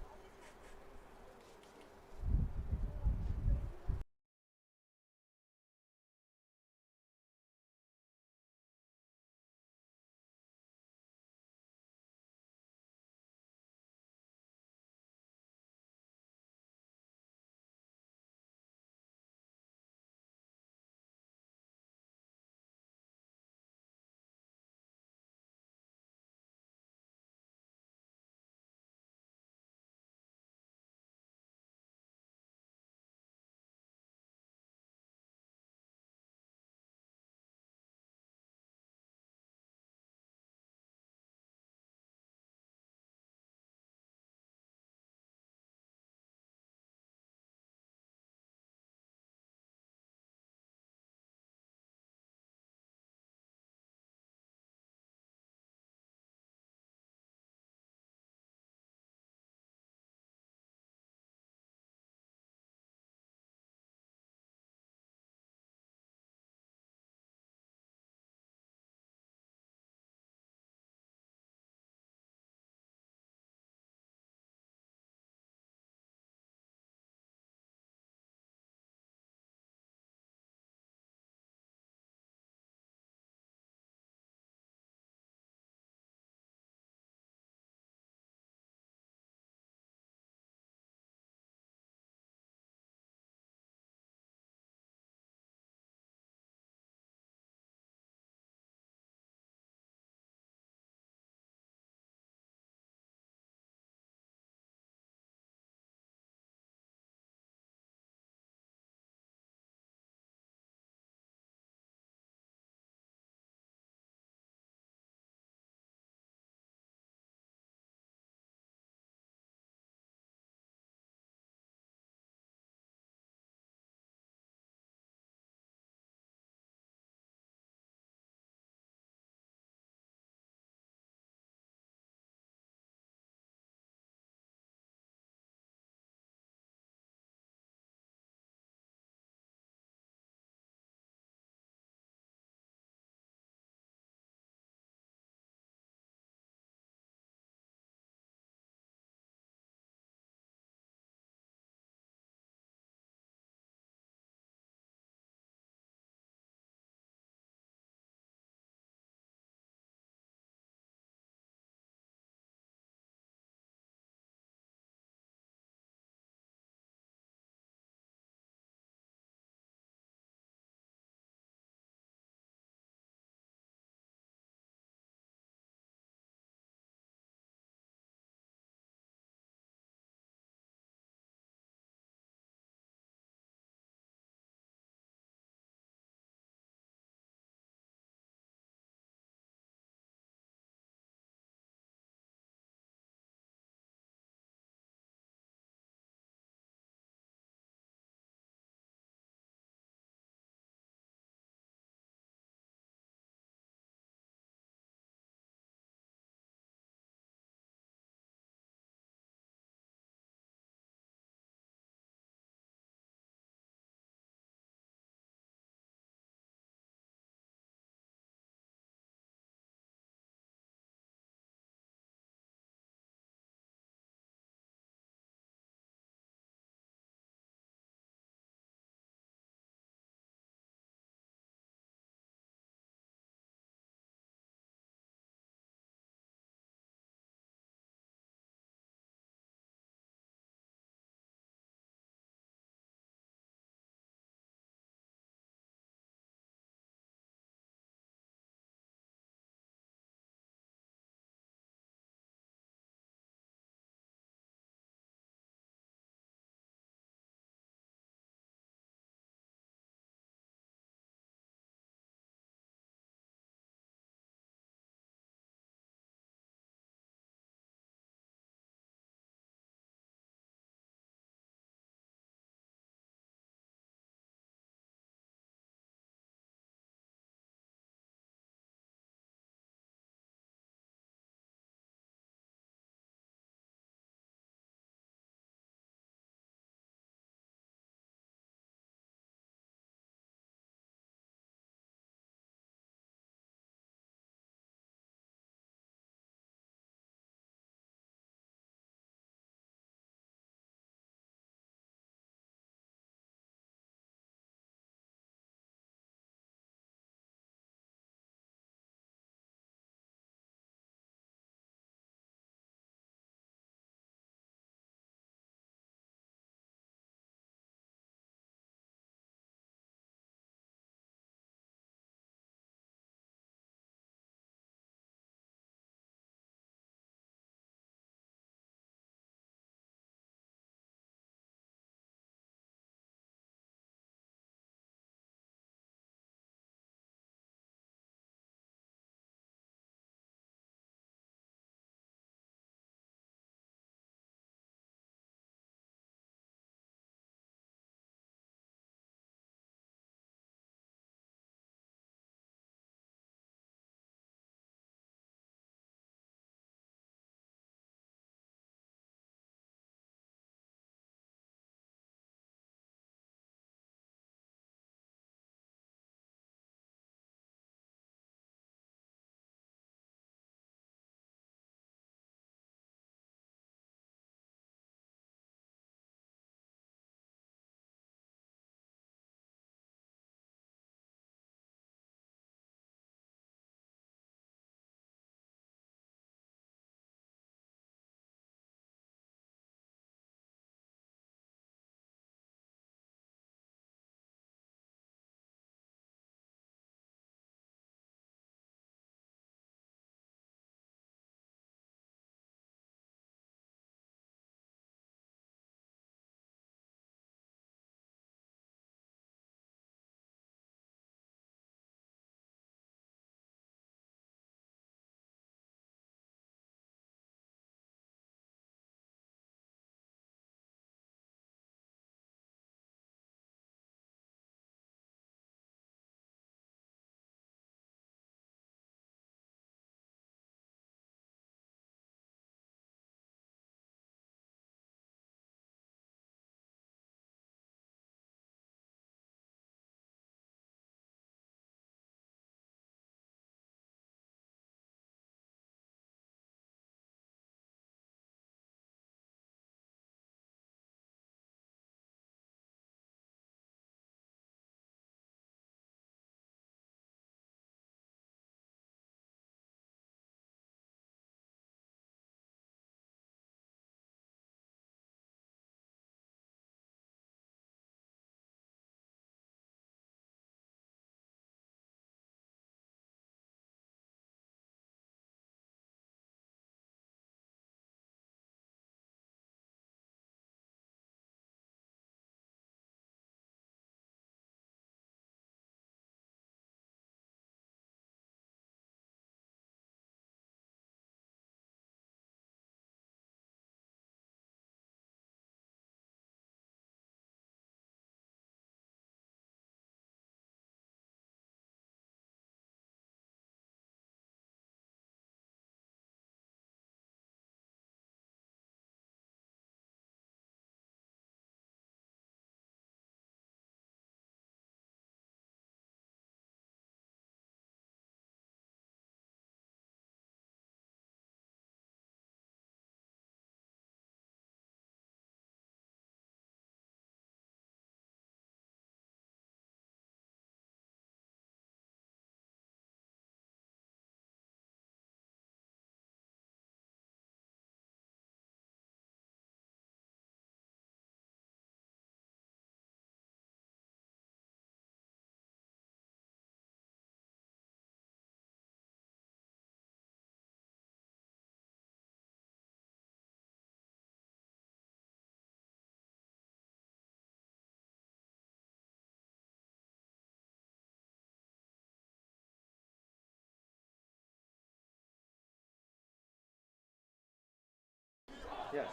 Yes.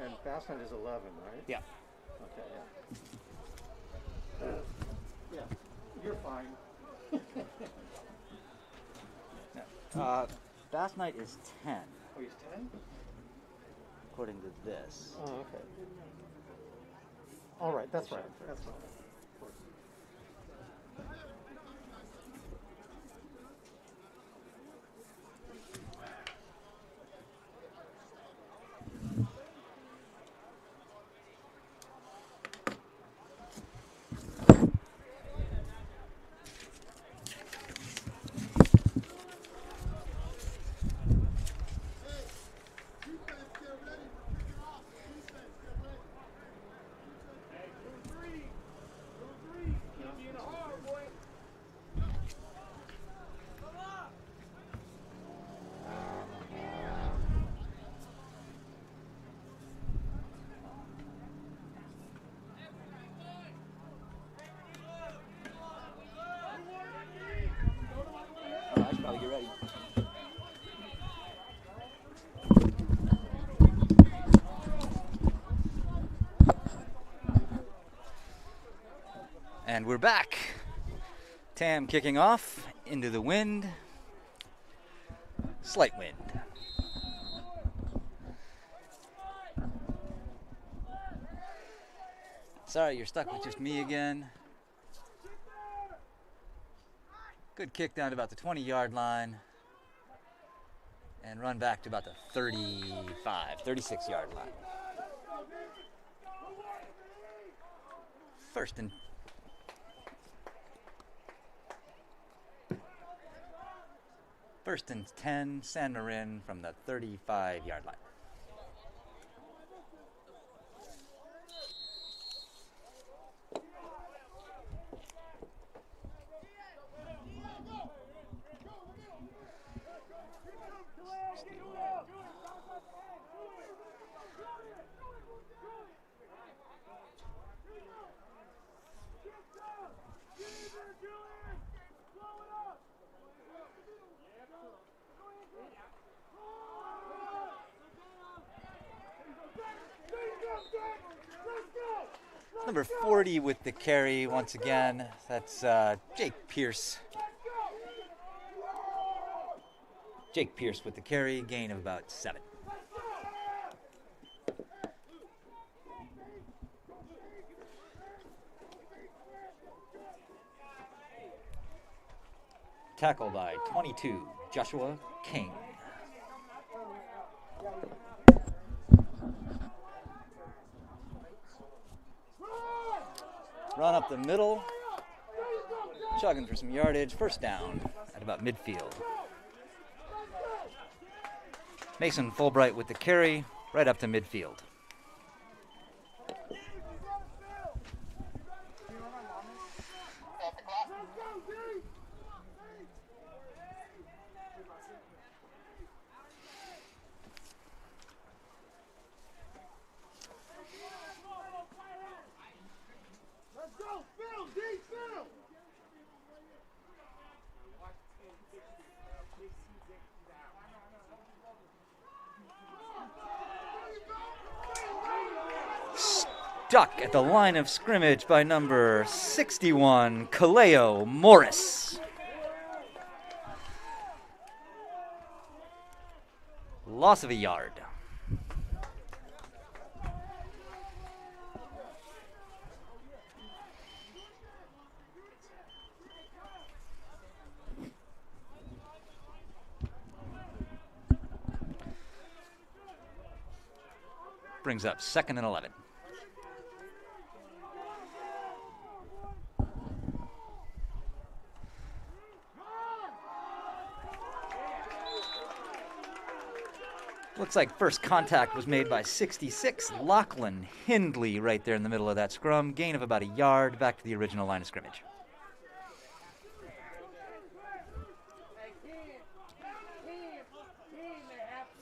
And Fastnet is 11, right? Yeah. Okay, yeah. Yeah, you're fine. Fast Night is 10, Oh, he's 10? according to this. Oh, okay. All right, that's right. That's right. Oh, I should probably get ready. And we're back. Tam kicking off into the wind. Slight wind. Sorry, you're stuck with just me again. Good kick down to about the 20-yard line. And run back to about the 35, 36-yard line. First and First and 10, San Marin from the 35-yard line. Number 40 with the carry once again. That's Jake Pierce. Jake Pierce with the carry, gain of about 7. Tackled by 22, Joshua King. Run up the middle, chugging for some yardage, first down at about midfield. Mason Fulbright with the carry, right up to midfield. Stuck at the line of scrimmage by number 61, Kaleo Morris. Loss of a yard. Brings up 2nd and 11. Looks like first contact was made by 66, Lachlan Hindley, right there in the middle of that scrum. Gain of about a yard, back to the original line of scrimmage.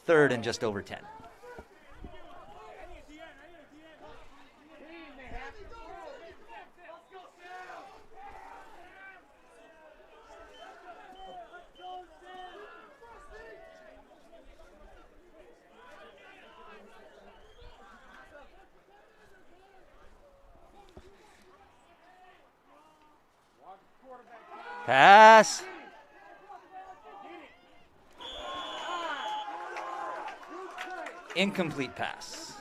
Third and just over 10. Pass. Incomplete pass.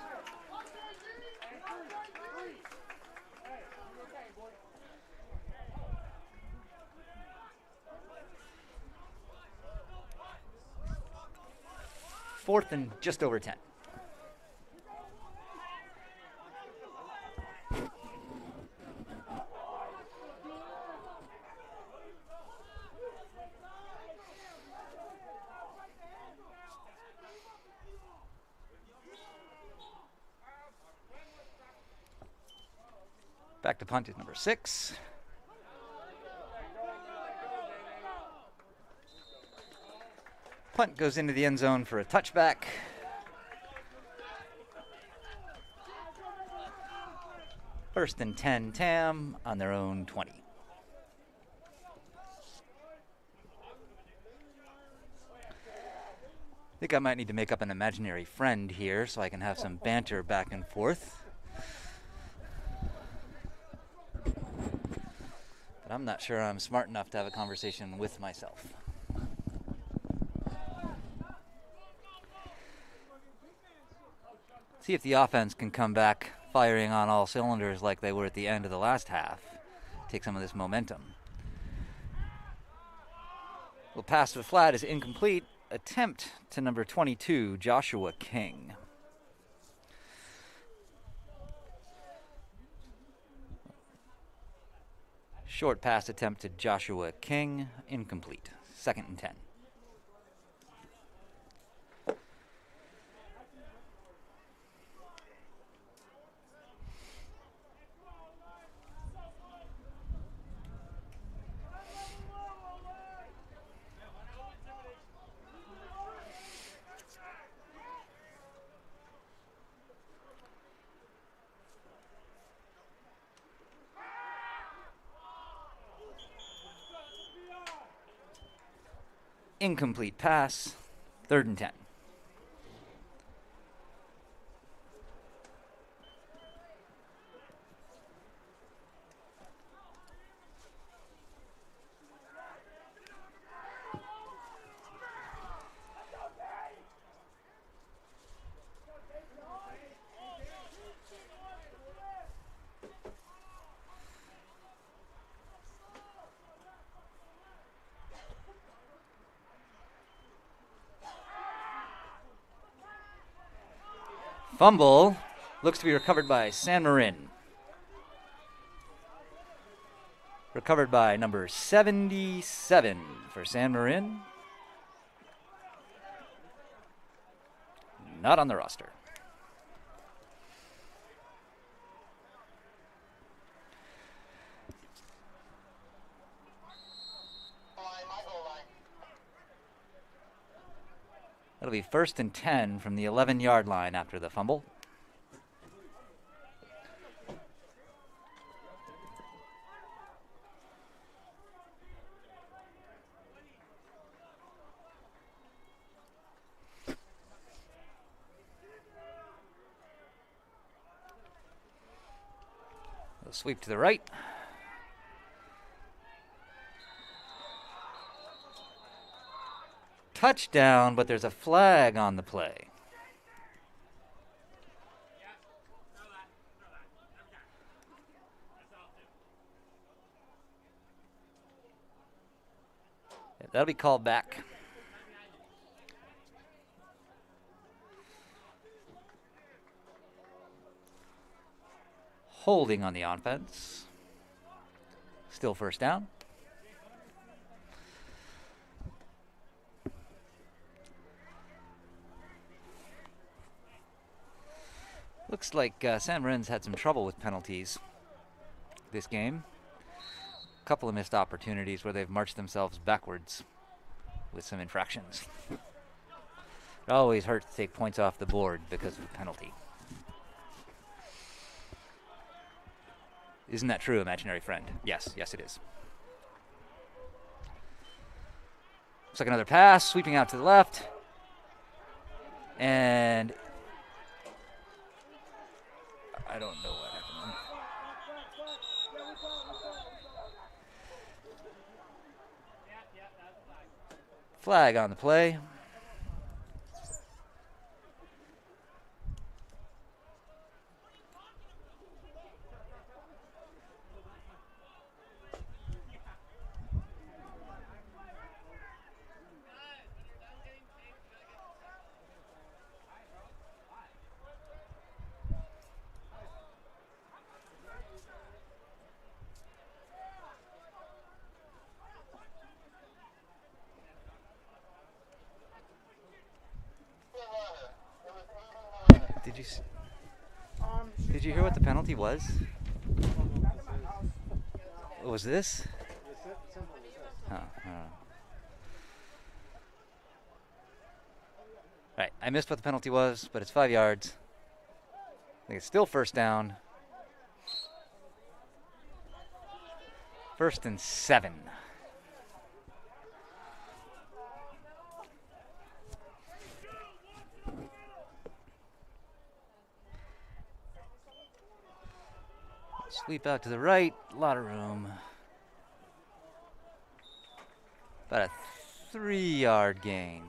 Fourth and just over 10. Back to punt is number 6. Punt goes into the end zone for a touchback. First and 10, Tam on their own 20. I think I might need to make up an imaginary friend here so I can have some banter back and forth. But I'm not sure I'm smart enough to have a conversation with myself. See if the offense can come back firing on all cylinders like they were at the end of the last half. Take some of this momentum. Well, pass to the flat is incomplete. Attempt to number 22, Joshua King. Short pass attempt to Joshua King, incomplete. 2nd and 10. Incomplete pass, 3rd and 10. Fumble looks to be recovered by San Marin. Recovered by number 77 for San Marin. Not on the roster. That'll be 1st and 10 from the 11-yard line after the fumble. A sweep to the right. Touchdown, but there's a flag on the play. Yeah, that'll be called back. Holding on the offense. Still 1st down. Looks like San Marin's had some trouble with penalties this game. A couple of missed opportunities where they've marched themselves backwards with some infractions. It always hurts to take points off the board because of a penalty. Isn't that true, imaginary friend? Yes, yes it is. Looks like another pass, sweeping out to the left. And I don't know what happened. Flag on the play. Did you did you hear what the penalty was? What was this? Huh, Right, I missed what the penalty was, but it's 5 yards. I think it's still first down. 1st and 7. Sweep out to the right, a lot of room. About a 3-yard gain.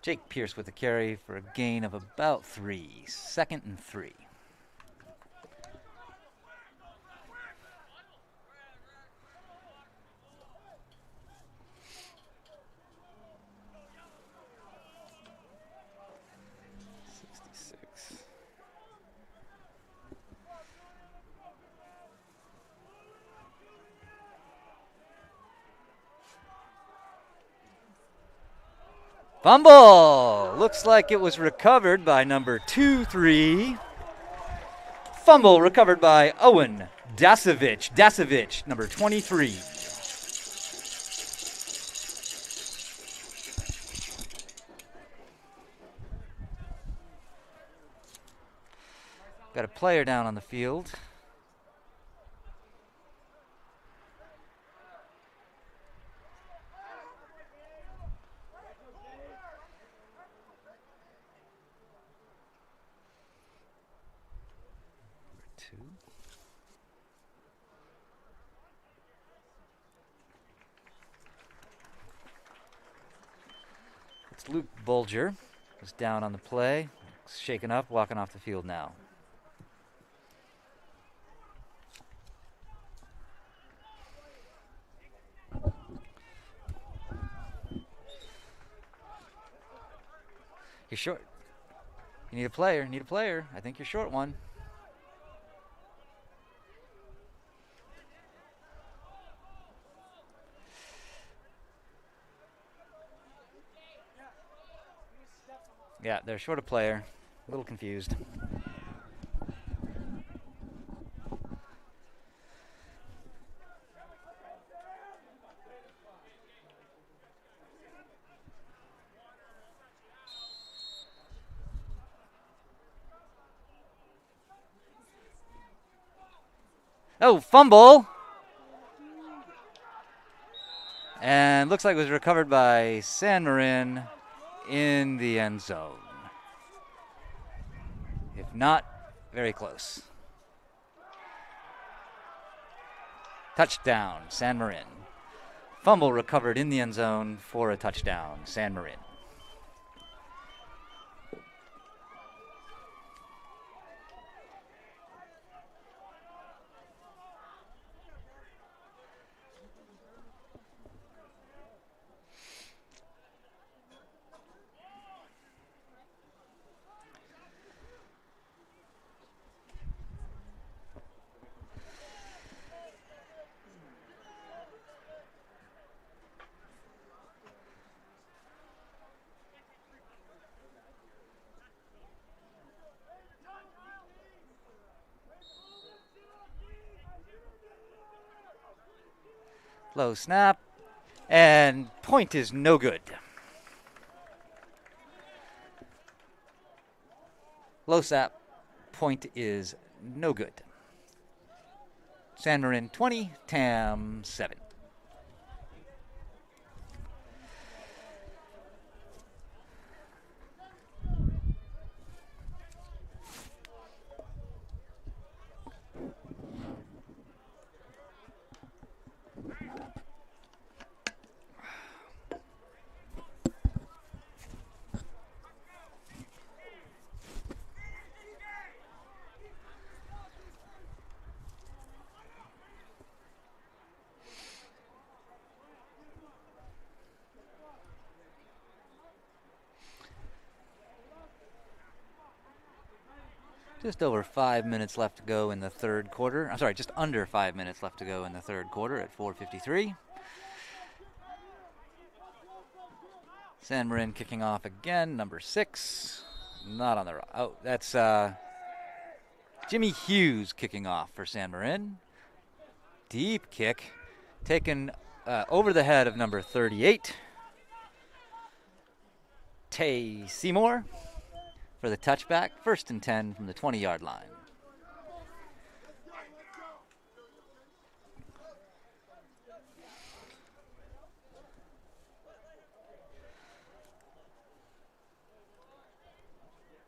Jake Pierce with the carry for a gain of about 3. 2nd and 3. Fumble! Looks like it was recovered by number 2-3. Fumble recovered by Owen Dasovic. Dasovic, number 23. Got a player down on the field. It's Luke Bulger, who's down on the play, shaken up, walking off the field now. You're short. You need a player. Need a player. I think you're short one. Yeah, they're short a player. A little confused. Oh, fumble! And looks like it was recovered by San Marin in the end zone. If not, very close. Touchdown, San Marin. Fumble recovered in the end zone for a touchdown, San Marin. Low snap, and point is no good. Low snap, point is no good. San Marin 20, Tam 7. Just over 5 minutes left to go in the third quarter. I'm sorry, just under 5 minutes left to go in the third quarter at 4:53. San Marin kicking off again, number 6. Not on the right. Oh, that's Jimmy Hughes kicking off for San Marin. Deep kick, taken over the head of number 38, Tay Seymour, for the touchback. 1st and 10 from the 20-yard line.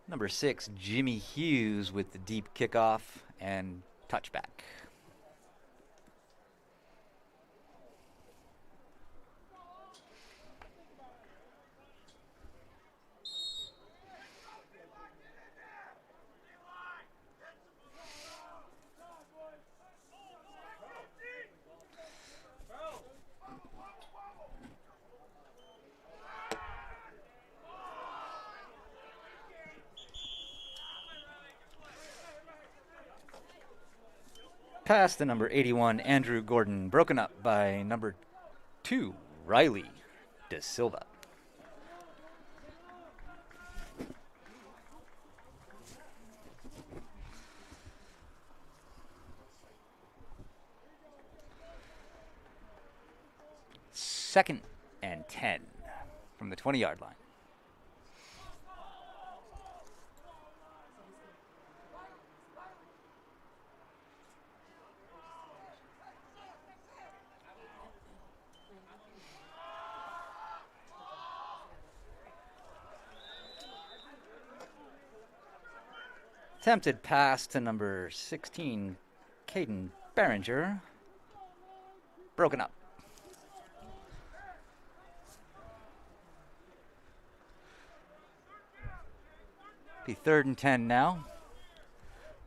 Number 6, Jimmy Hughes with the deep kickoff and touchback. Pass to number 81, Andrew Gordon, broken up by number 2, Riley De Silva. Second and 10 from the 20-yard line. Attempted pass to number 16, Caden Behringer. Broken up. Be 3rd and 10 now.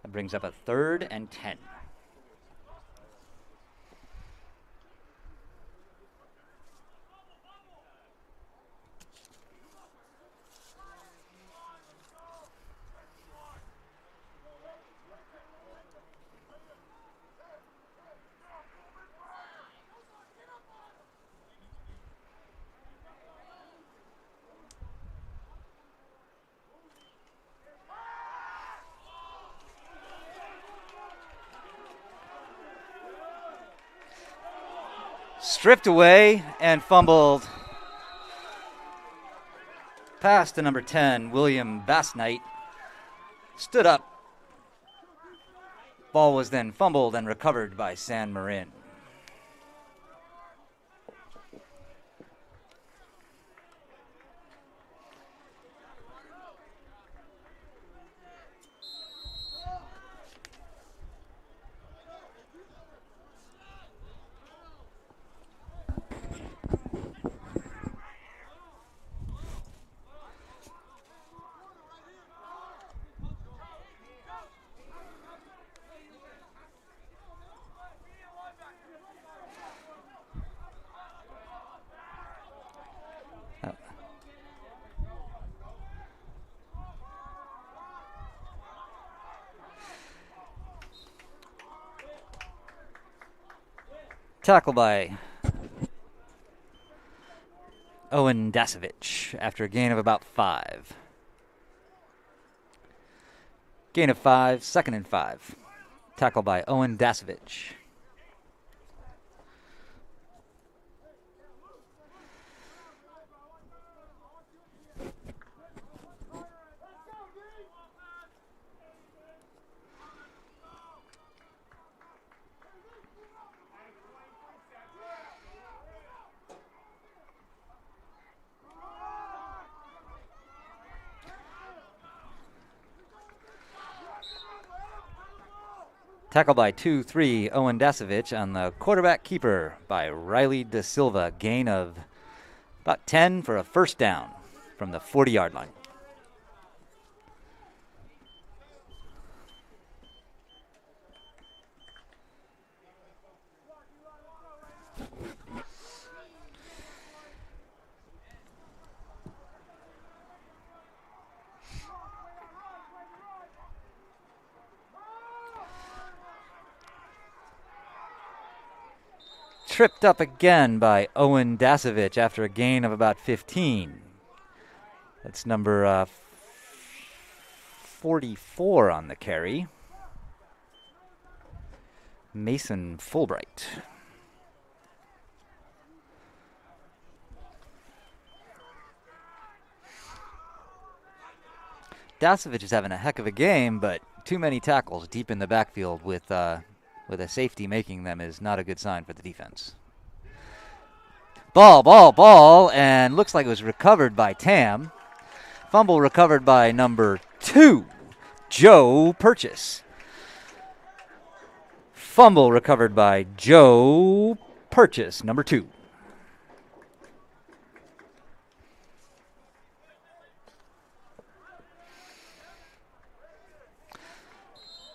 That brings up a 3rd and 10. Stripped away and fumbled. Pass to number 10, William Bassnight. Stood up. Ball was then fumbled and recovered by San Marin. Tackle by Owen Dasovich after a gain of about 5. Gain of 5, 2nd and 5. Tackle by Owen Dasovich. Tackle by 2-3, Owen Dasovich on the quarterback keeper by Riley De Silva. Gain of about 10 for a 1st down from the 40-yard line. tripped up again by Owen Dasovich after a gain of about 15. That's number 44 on the carry. Mason Fulbright. Dasovich is having a heck of a game, but too many tackles deep in the backfield with a safety making them is not a good sign for the defense. Ball, and looks like it was recovered by Tam. Fumble recovered by number 2, Joe Purchase. Fumble recovered by Joe Purchase, number 2.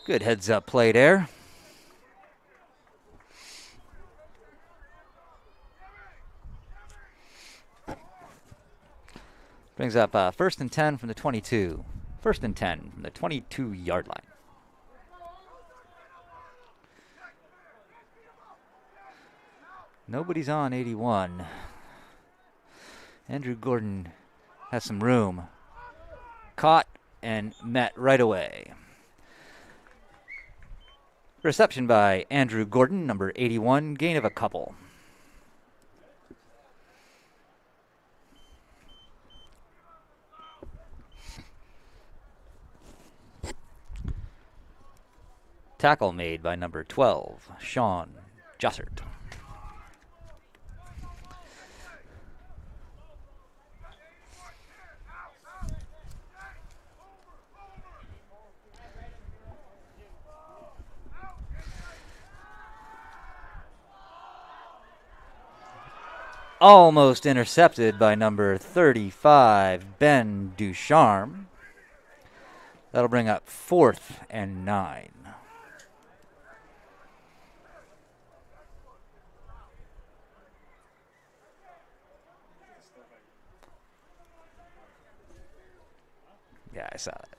Good heads-up play there. Brings up 1st and 10 from the 22. 1st and 10 from the 22-yard line. Nobody's on 81. Andrew Gordon has some room. Caught and met right away. Reception by Andrew Gordon, number 81, gain of a couple. Tackle made by number 12, Sean Jossert. Almost intercepted by number 35, Ben Ducharme. That'll bring up 4th and 9. Yeah, I saw that.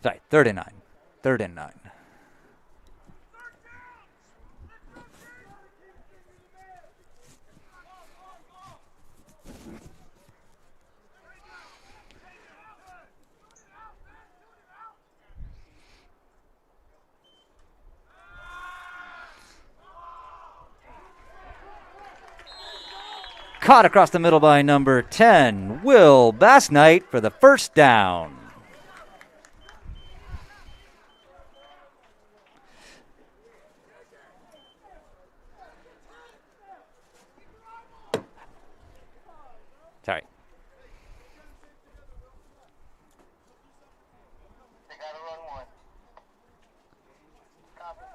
Sorry, 3rd and 9. 3rd and 9. Caught across the middle by number 10, Will Bassnight for the first down. Sorry. They gotta run one. Copy.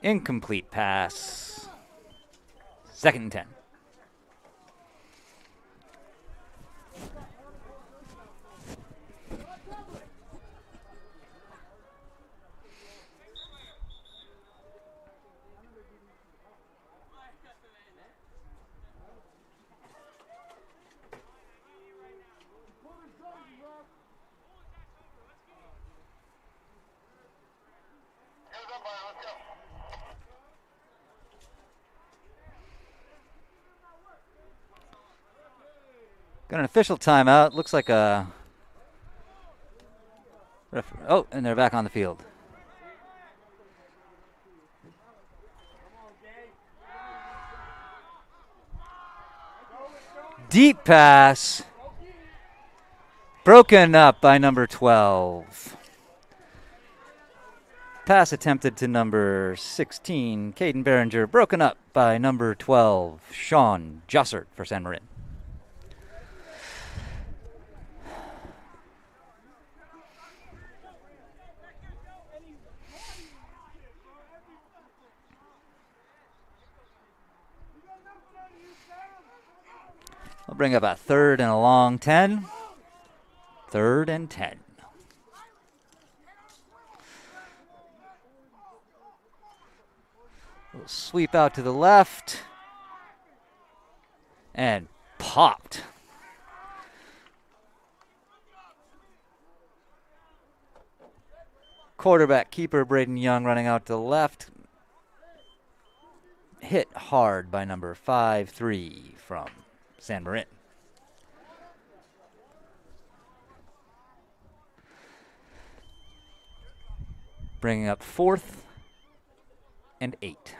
Incomplete pass. 2nd and 10. Got an official timeout. Looks like a... Oh, and they're back on the field. Deep pass. Broken up by number 12. Pass attempted to number 16, Caden Behringer. Broken up by number 12, Sean Jossert for San Marin. We'll bring up a 3rd and a long 10. 3rd and 10. Little sweep out to the left. And popped. Quarterback keeper Braden Young running out to the left. Hit hard by number 5-3 from San Marin. Bringing up 4th and 8.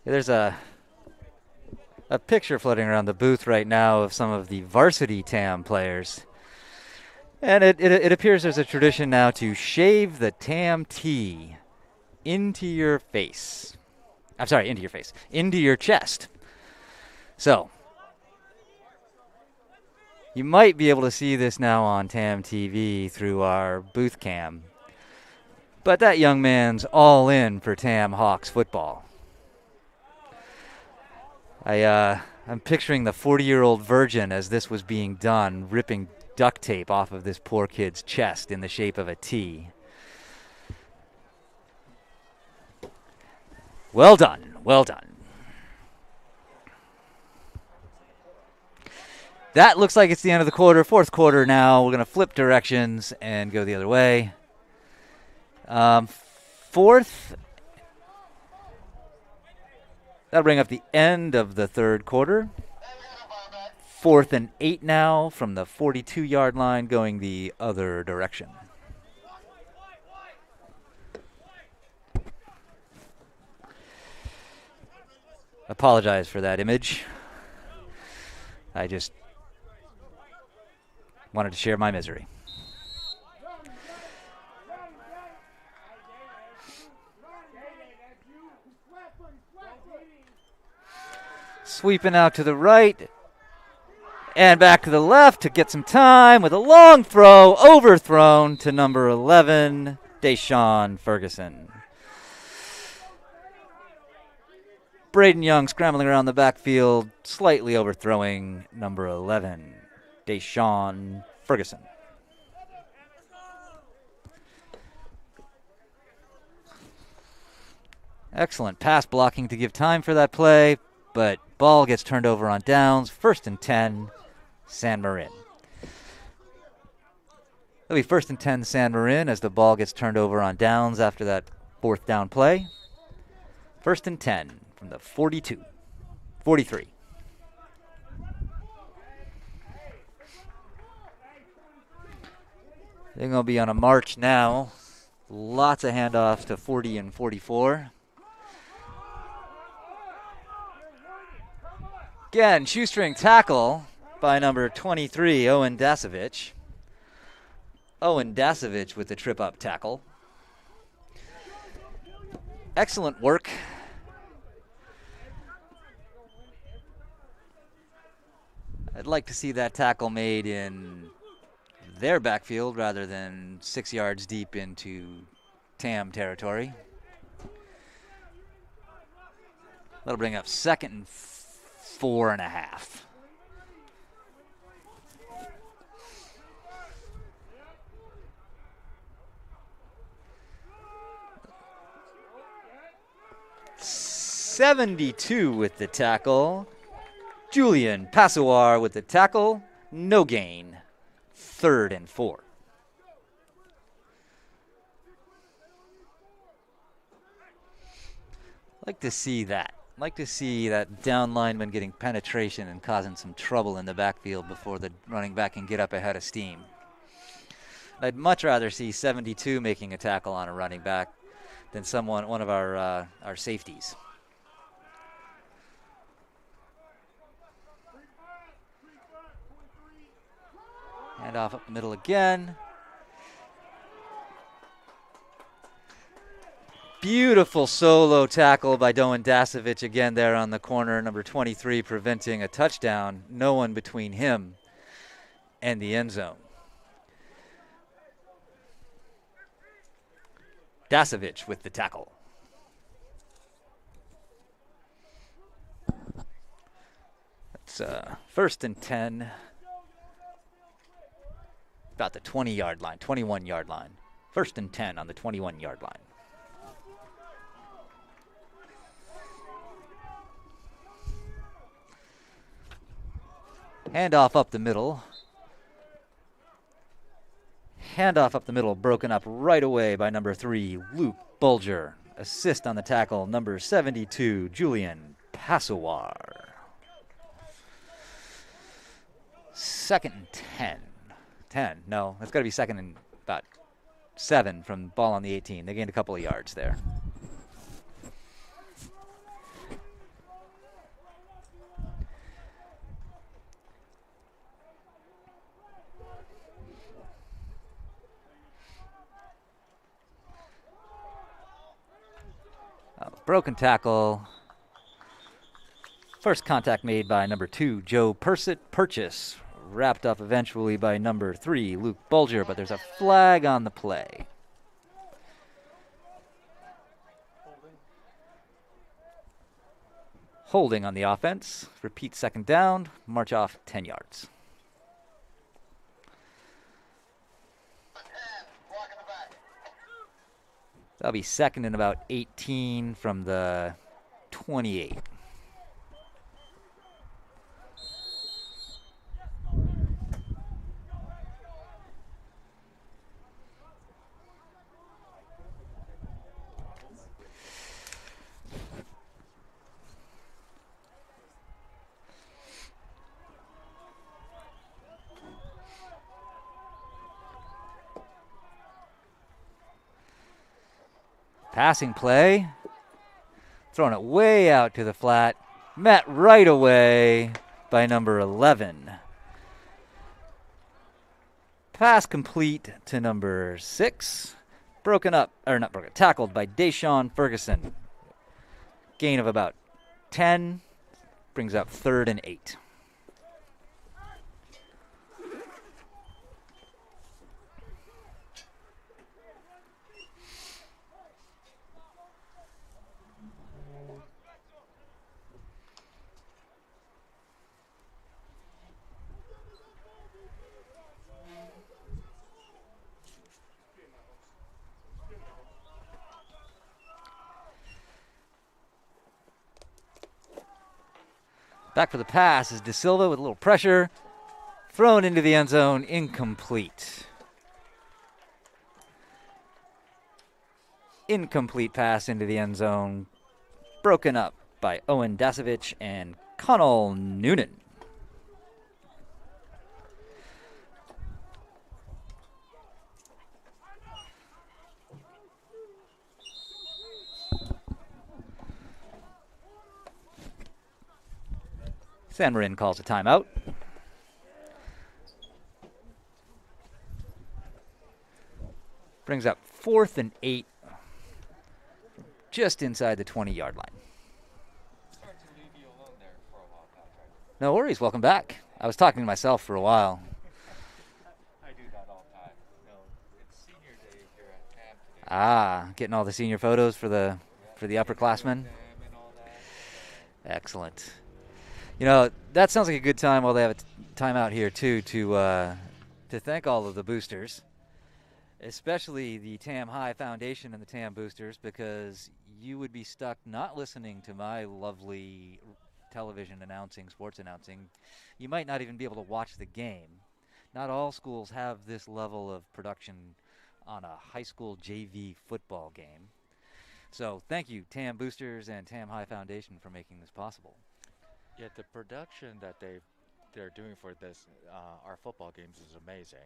There's a picture floating around the booth right now of some of the varsity TAM players. And it appears there's a tradition now to shave the TAM tee into your face. I'm sorry, into your face. Into your chest. So, you might be able to see this now on TAM TV through our booth cam. But that young man's all in for TAM Hawks football. I'm picturing the 40-year-old virgin as this was being done, ripping duct tape off of this poor kid's chest in the shape of a T. Well done, well done. That looks like it's the end of the quarter. 4th quarter now. We're going to flip directions and go the other way. 4th. That'll bring up the end of the 3rd quarter. 4th and 8 now from the 42-yard line going the other direction. Apologize for that image. I just wanted to share my misery. Sweeping out to the right and back to the left to get some time with a long throw, overthrown to number 11, Deshaun Ferguson. Braden Young scrambling around the backfield, slightly overthrowing number 11, Deshaun Ferguson. Excellent pass blocking to give time for that play, but ball gets turned over on downs. 1st and 10, San Marin. It'll be 1st and 10, San Marin, as the ball gets turned over on downs after that 4th down play. 1st and 10 from the 42, 43. They're going to be on a march now. Lots of handoffs to 40 and 44. Again, shoestring tackle by number 23, Owen Dasovich. Owen Dasovich with the trip-up tackle. Excellent work. I'd like to see that tackle made in their backfield rather than 6 yards deep into TAM territory. That'll bring up 2nd and 4.5. .72 with the tackle. Julian Passoir with the tackle. No gain. 3rd and 4. Like to see that. Like to see that down lineman getting penetration and causing some trouble in the backfield before the running back can get up ahead of steam. I'd much rather see 72 making a tackle on a running back than one of our safeties. Hand off up the middle again. Beautiful solo tackle by Owen Dasovich again there on the corner. Number 23 preventing a touchdown. No one between him and the end zone. Dasovich with the tackle. That's 1st and 10. About the 20-yard line, 21-yard line. First and 10 on the 21-yard line. Handoff up the middle. Handoff up the middle, broken up right away by number 3, Luke Bulger. Assist on the tackle, number 72, Julian Passawar. Second and 10. 10, no, that's got to be second and about 7 from ball on the 18. They gained a couple of yards there. Broken tackle. First contact made by number 2, Joe Purchase. Wrapped up eventually by number 3, Luke Bulger, but there's a flag on the play. Holding on the offense. Repeat second down. March off 10 yards. That'll be second and about 18 from the 28. Passing play. Throwing it way out to the flat. Met right away by number 11. Pass complete to number 6. Tackled by Deshaun Ferguson. Gain of about 10. Brings up 3rd and 8. Back for the pass is De Silva with a little pressure. Thrown into the end zone, incomplete. Incomplete pass into the end zone. Broken up by Owen Dasovich and Connell Noonan. San Marin calls a timeout. Brings up 4th and 8, just inside the 20-yard line. Sorry to leave you alone there for a while, Patrick. No worries, welcome back. I was talking to myself for a while. I do that all the time. No, it's senior day here at camp today. Ah, getting all the senior photos for the upperclassmen. And all that. Excellent. You know, that sounds like a good time while they have a timeout here too to thank all of the boosters, especially the TAM High Foundation and the TAM boosters, because you would be stuck not listening to my lovely television announcing, sports announcing. You might not even be able to watch the game. Not all schools have this level of production on a high school JV football game. So thank you, TAM boosters and TAM High Foundation, for making this possible. Yeah, the production that they're doing for this our football games is amazing.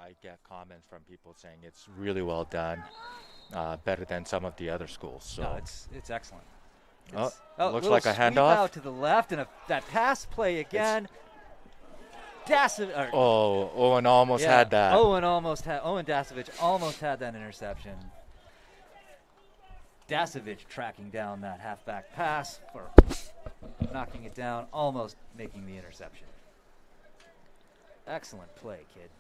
I get comments from people saying it's really well done, better than some of the other schools. So No, it's excellent. Oh, looks little like a sweep handoff. out to the left, and that pass play again. Owen almost had that. Owen Dasovich almost had that interception. Dasovich tracking down that halfback pass for knocking it down, almost making the interception. Excellent play, kid.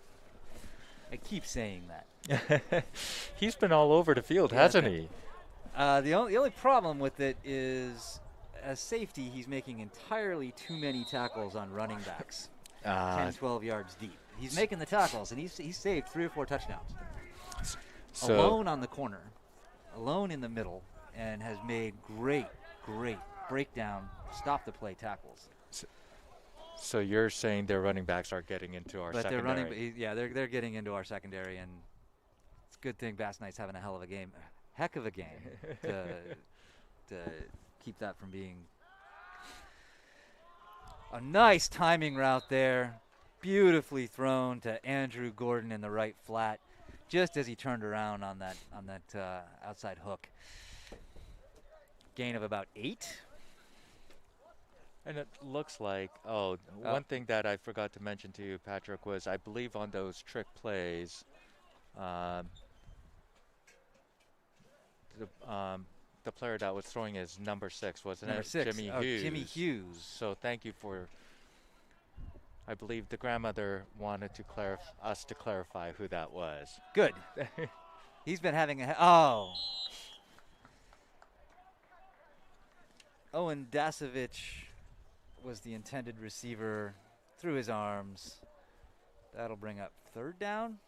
I keep saying that. He's been all over the field, hasn't he? The only problem with it is, as safety, he's making entirely too many tackles on running backs. 10, 12 yards deep. He's making the tackles, and he's saved 3 or 4 touchdowns. So alone on the corner, alone in the middle, and has made great breakdown, stop the play tackles. so you're saying their running backs are getting into our But they're secondary? running, yeah, they're getting into our secondary, and it's a good thing Bass Knight's having a hell of a game, heck of a game, to keep that from being a nice timing route there, beautifully thrown to Andrew Gordon in the right flat, just as he turned around on that outside hook. Gain of about 8. And it looks like, one thing that I forgot to mention to you, Patrick, was I believe on those trick plays, the player that was throwing is number 6, wasn't Number it? 6, Jimmy Hughes. Jimmy Hughes. So thank you for. I believe the grandmother wanted to us to clarify who that was. Good. He's been having Owen Dasovich was the intended receiver through his arms. That'll bring up 3rd down.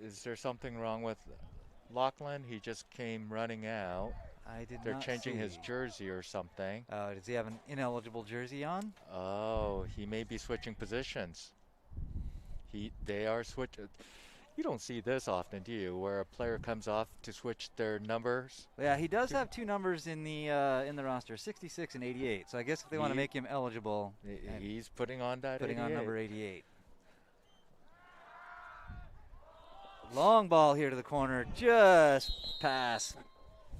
Is there something wrong with Lachlan? He just came running out. I did They're not changing his see. jersey or something. Does he have an ineligible jersey on? Oh, he may be switching positions. They are switching. You don't see this often, do you? Where a player comes off to switch their numbers. Yeah, he does have 2 numbers in the roster, 66 and 88. So I guess if they want to make him eligible, He's putting on that. putting 88. on number 88. Long ball here to the corner, just pass,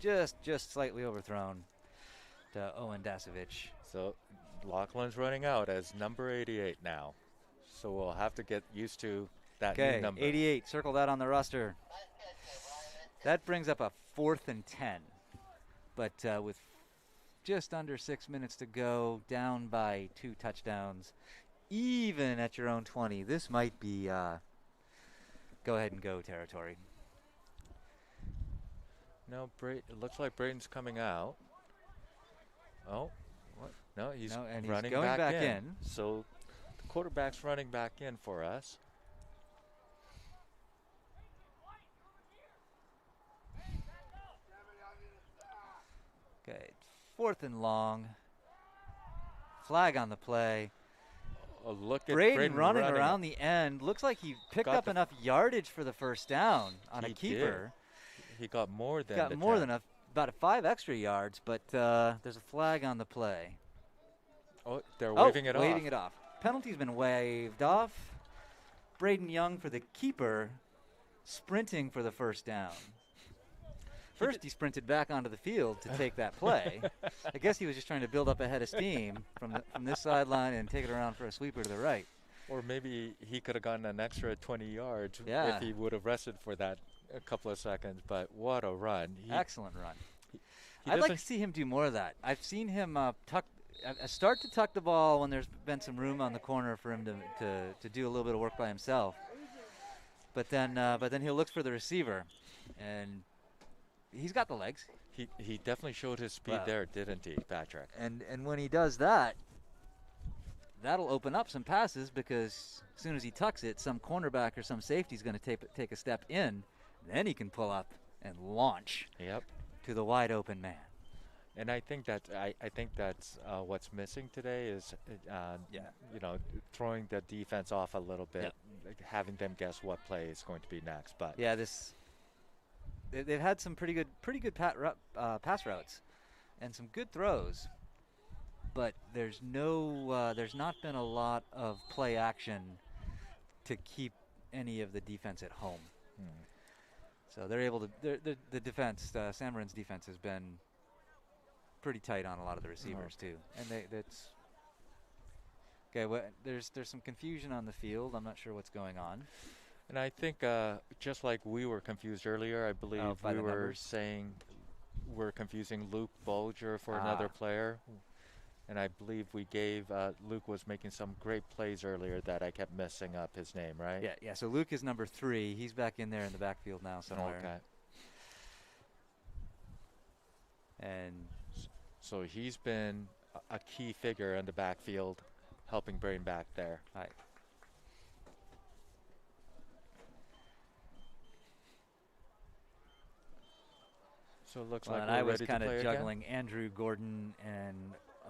just slightly overthrown to Owen Dasovich. So Lachlan's running out as number 88 now. So we'll have to get used to that new Okay, number. 88, circle that on the roster. That brings up a 4th and 10. But with just under 6 minutes to go, down by 2 touchdowns, even at your own 20, this might be go ahead and go territory. No, it looks like Braden's coming out. Oh, what? No, he's And running he's going back in. in. So the quarterback's running back in for us. Okay, 4th and long. Flag on the play. Oh, look at Braden running around the end. Looks like he picked Got up enough yardage for the first down on a He keeper. He got more than Got the more 10. than about 5 extra yards, but there's a flag on the play. Oh, they're waving it off. Waving it off. Penalty's been waved off. Braden Young for the keeper, sprinting for the first down. First, he sprinted back onto the field to take that play. I guess he was just trying to build up a head of steam from this sideline and take it around for a sweeper to the right. Or maybe he could have gotten an extra 20 yards Yeah. if he would have rested for that a couple of seconds. But what a run. Excellent run. he I'd like to doesn't- see him do more of that. I've seen him start to tuck the ball when there's been some room on the corner for him to do a little bit of work by himself. But then he'll look for the receiver, and he's got the legs. He definitely showed his speed Wow. there, didn't he, Patrick? And when he does that, that'll open up some passes because as soon as he tucks it, some cornerback or some safety is going to take a step in. Then he can pull up and launch Yep. to the wide open man. And I think that's what's missing today is throwing the defense off a little bit, like having them guess what play is going to be next. But Yeah, they've had some pretty good pass routes and some good throws, but there's not been a lot of play action to keep any of the defense at home. So they're able to. The defense, San Marin's defense has been pretty tight on a lot of the receivers too, and that's okay. There's some confusion on the field. I'm not sure what's going on. And I think just like we were confused earlier, I believe by we the were numbers. saying we're confusing Luke Bolger for another player. And I believe we gave Luke was making some great plays earlier that I kept messing up his name, right? Yeah. So Luke is number 3. He's back in there in the backfield now somewhere. Okay. And So he's been a key figure in the backfield, helping bring back there. Right. So it looks Well, like and we're I was ready to kind of play juggling Andrew Gordon and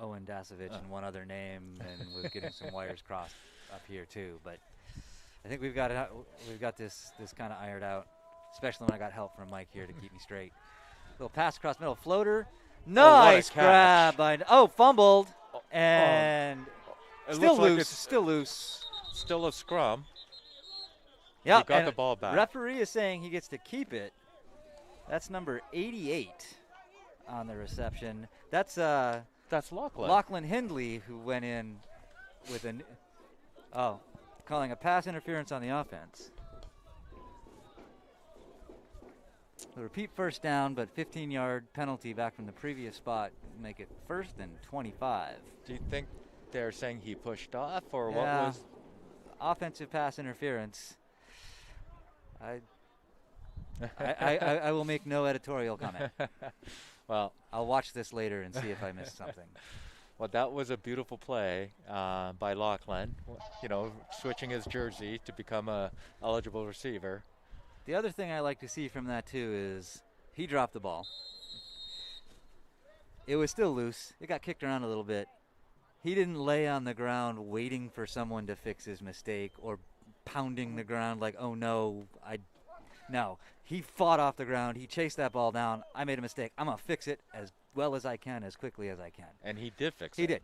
Owen Dasovich and one other name, and was getting some wires crossed up here too. But I think we've got this kind of ironed out, especially when I got help from Mike here to keep me straight. Little pass across middle, floater, nice grab by fumbled and It still looks like loose, it's still loose. still a scrum. Yeah, He got the ball back. Referee is saying he gets to keep it. That's number 88 on the reception. That's Lachlan. Lachlan Hindley, who went in with calling a pass interference on the offense. The repeat first down, but 15-yard penalty back from the previous spot, make it 1st and 25. Do you think they're saying he pushed off, or Yeah. what was? Offensive pass interference. I will make no editorial comment. Well, I'll watch this later and see if I missed something. well, that was a beautiful play by Lachlan. You know, switching his jersey to become a eligible receiver. The other thing I like to see from that too is he dropped the ball. It was still loose. It got kicked around a little bit. He didn't lay on the ground waiting for someone to fix his mistake or pounding the ground like, oh no, no. He fought off the ground. He chased that ball down. I made a mistake. I'm going to fix it as well as I can, as quickly as I can. And he did fix it. He did.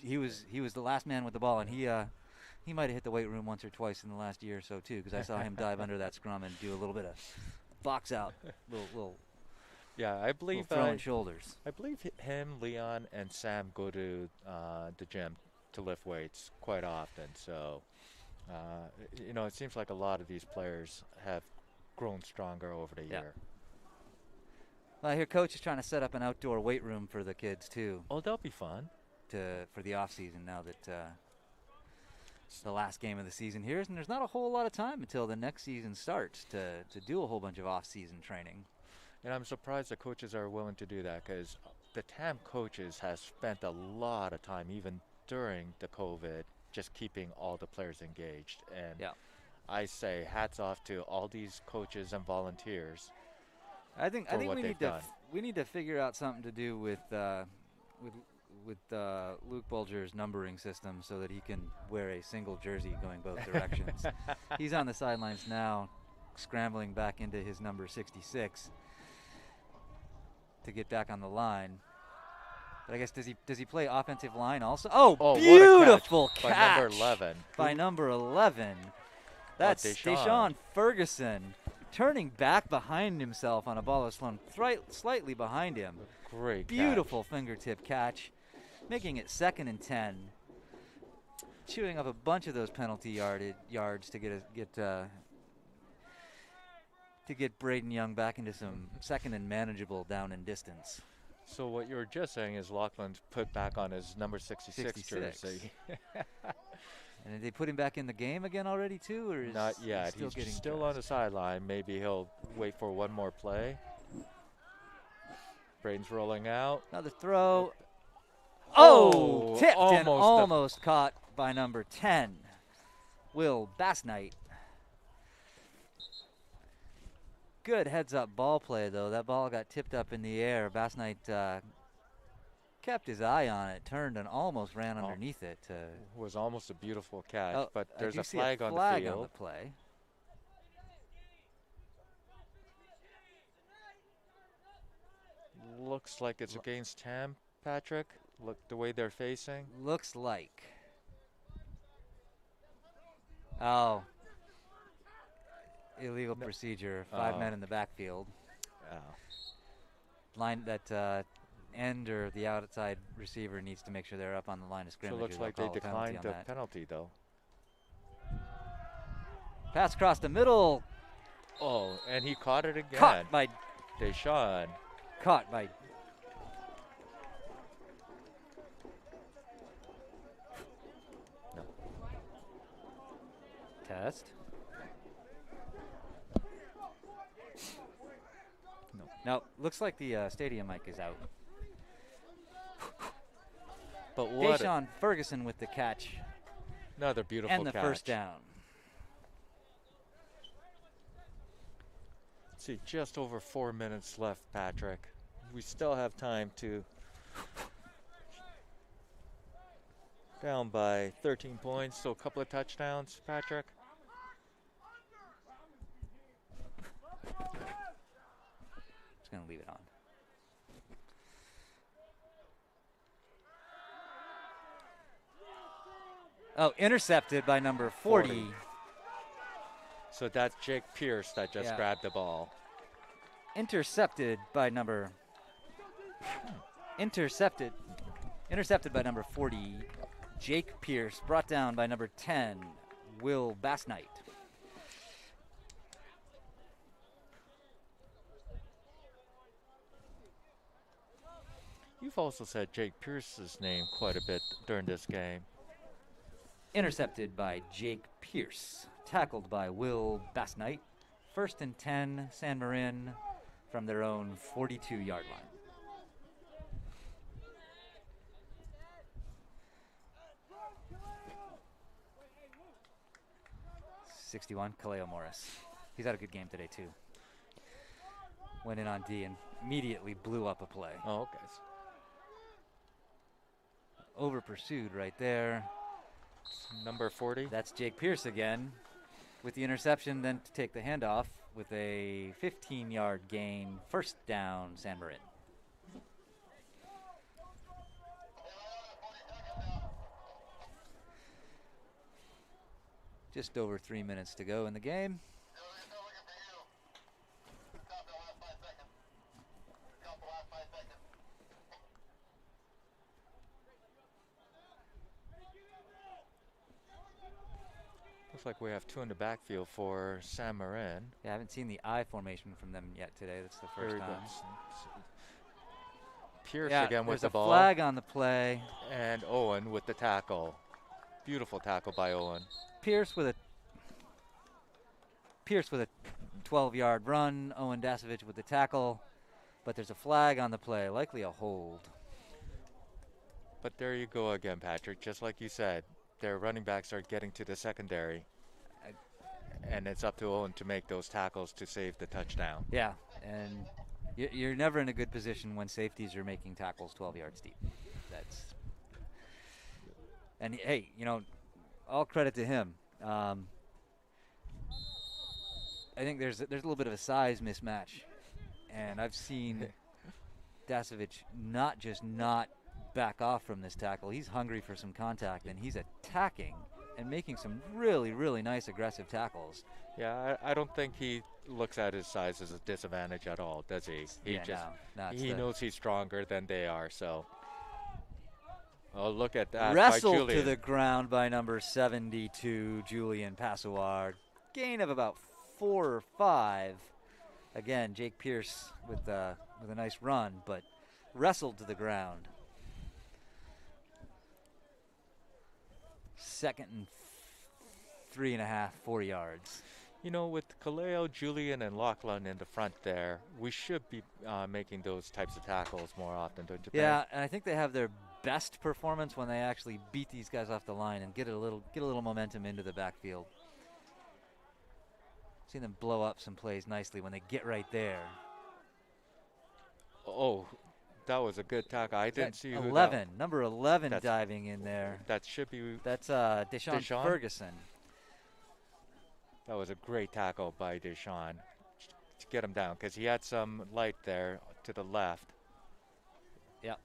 He was the last man with the ball, and he might have hit the weight room once or twice in the last year or so too, because I saw him dive under that scrum and do a little bit of box out, little Yeah, I believe throwing shoulders. I believe him, Leon, and Sam go to the gym to lift weights quite often. So, you know, it seems like a lot of these players have grown stronger over the year. Well, I hear coach is trying to set up an outdoor weight room for the kids too, Oh, that'll be fun. for the off season now that it's the last game of the season here, and there's not a whole lot of time until the next season starts to do a whole bunch of off season training. And I'm surprised the coaches are willing to do that, because the TAM coaches have spent a lot of time, even during the COVID, just keeping all the players engaged. And I say hats off to all these coaches and volunteers. I think what we they've need done. we need to figure out something to do with Luke Bulger's numbering system so that he can wear a single jersey going both directions. He's on the sidelines now, scrambling back into his number 66 to get back on the line. But I guess does he play offensive line also? Oh, beautiful catch by number 11. By number 11. That's Deshaun Ferguson turning back behind himself on a ball that's thrown slightly behind him. Great Beautiful fingertip catch, making it 2nd and 10. Chewing up a bunch of those penalty yards to get Braden Young back into some second and manageable down and distance. So what you were just saying is Lachlan's put back on his number 66 jersey. And did they put him back in the game again already too, or is Not yet. He He's still on the sideline. Maybe he'll wait for one more play. Braden's rolling out. Another throw. Oh, Tipped and almost almost caught by number 10, Will Bassnight. Good heads-up ball play, though. That ball got tipped up in the air. Bassnight kept his eye on it, turned, and almost ran underneath it. Was almost a beautiful catch, but I there's do a see flag on the flag field. on the play. Looks like it's against Tam, Patrick. Look the way they're facing. Looks like. Oh. Illegal procedure. 5 men in the backfield. Line that end or the outside receiver needs to make sure they're up on the line of So scrimmage. it looks like they declined the penalty, though. Pass across the middle. Oh, and he caught it again. Caught by Deshaun. Caught by. No. Test. No, looks like the stadium mic is out. But what? Deshaun Ferguson with the catch Another beautiful and the catch. first down. Let's see, just over 4 minutes left, Patrick. We still have time to. Down by 13 points, so a couple of touchdowns, Patrick. Just going to leave it on. Oh, intercepted by number 40. So that's Jake Pierce that just Yeah. grabbed the ball. Intercepted by number 40. Jake Pierce, brought down by number 10, Will Bassnight. You've also said Jake Pierce's name quite a bit during this game. Intercepted by Jake Pierce. Tackled by Will Bassnight. 1st and 10, San Marin from their own 42-yard line. 61, Kaleo Morris. He's had a good game today, too. Went in on D and immediately blew up a play. Oh, okay. Over pursued right there. Number 40. That's Jake Pierce again with the interception, then to take the handoff with a 15-yard gain. 1st down, San Marin. Just over 3 minutes to go in the game. Looks like we have two in the backfield for San Marin. Yeah, I haven't seen the I formation from them yet today. That's the first Very time. good. Pierce Yeah, again with there's the a ball. flag on the play. And Owen with the tackle. Beautiful tackle by Owen. Pierce with a 12-yard run. Owen Dasovich with the tackle. But there's a flag on the play, likely a hold. But there you go again, Patrick. Just like you said, their running backs are getting to the secondary. And it's up to Owen to make those tackles to save the touchdown. Yeah, and you're never in a good position when safeties are making tackles 12 yards deep. And hey, all credit to him. I think there's a little bit of a size mismatch, and I've seen Dasovich not back off from this tackle. He's hungry for some contact, and he's attacking and making some really, really nice aggressive tackles. Yeah, I don't think he looks at his size as a disadvantage at all, does he? He knows he's stronger than they are, so. Oh, look at that. Wrestled to the ground by number 72, Julian Passoir. Gain of about 4 or 5. Again, Jake Pierce with a nice run, but wrestled to the ground. 2nd and 3.5, 4 yards. With Kaleo, Julian, and Lachlan in the front there, we should be making those types of tackles more often, don't you think? Yeah, and I think they have their best performance when they actually beat these guys off the line and get a little momentum into the backfield. Seen them blow up some plays nicely when they get right there. Oh, that was a good tackle. I didn't see who 11, number 11 diving in there. That should be. That's Deshaun Ferguson. That was a great tackle by Deshaun to get him down because he had some light there to the left. Yep.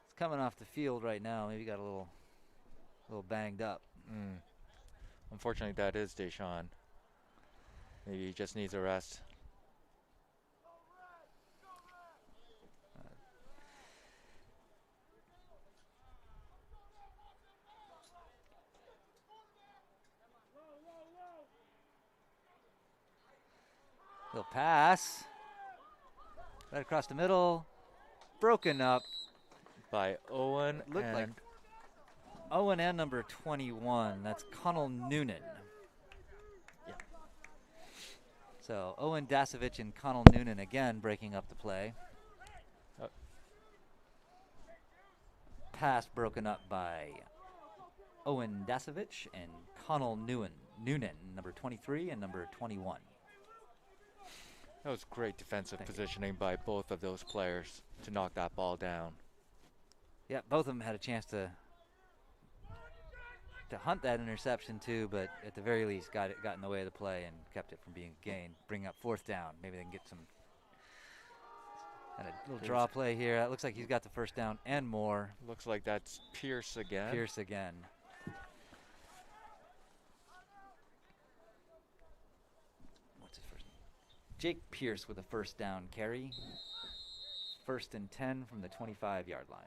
It's coming off the field right now. Maybe got a little banged up. Unfortunately, that is Deshaun. Maybe he just needs a rest. Little pass. Right across the middle. Broken up. By Owen. Looked like Owen and number 21. That's Connell Noonan. Yeah. So Owen Dasovich and Connell Noonan again breaking up the play. pass broken up by Owen Dasovich and Connell Noonan, number 23 and number 21. That was great defensive Thank you. positioning by both of those players to knock that ball down. Yeah, both of them had a chance to hunt that interception too, but at the very least got in the way of the play and kept it from being a gain. Bring up 4th down. Maybe they can get some. And a little draw play here. It looks like he's got the 1st down and more. Looks like that's Pierce again. Pierce again. What's his first name? Jake Pierce with a 1st down carry. 1st and 10 from the 25-yard line.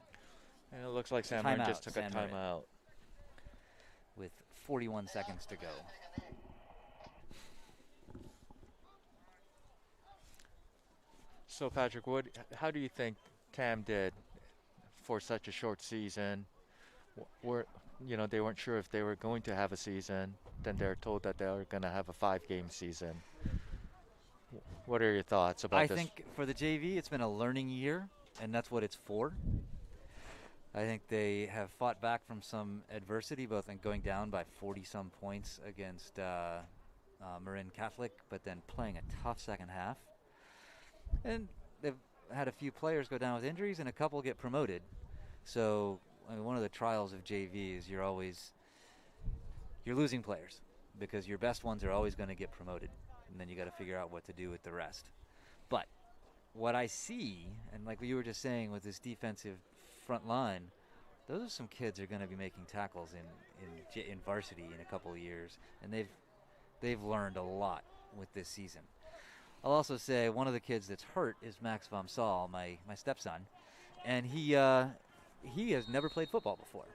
And it looks like San Marin just took a San Marin. timeout. With 41 seconds to go. So Patrick, how do you think Tam did for such a short season? They weren't sure if they were going to have a season. Then they're told that they are going to have a 5-game season. What are your thoughts about this? I think for the JV, it's been a learning year, and that's what it's for. I think they have fought back from some adversity, both in going down by 40-some points against Marin Catholic, but then playing a tough second half. And they've had a few players go down with injuries, and a couple get promoted. So one of the trials of JV is you're losing players because your best ones are always going to get promoted, and then you got to figure out what to do with the rest. But what I see, and like you were just saying with this defensive front line, those are some kids who are going to be making tackles in varsity in a couple of years, and they've learned a lot with this season. I'll also say one of the kids that's hurt is Max Vomsal, my stepson, and he has never played football before.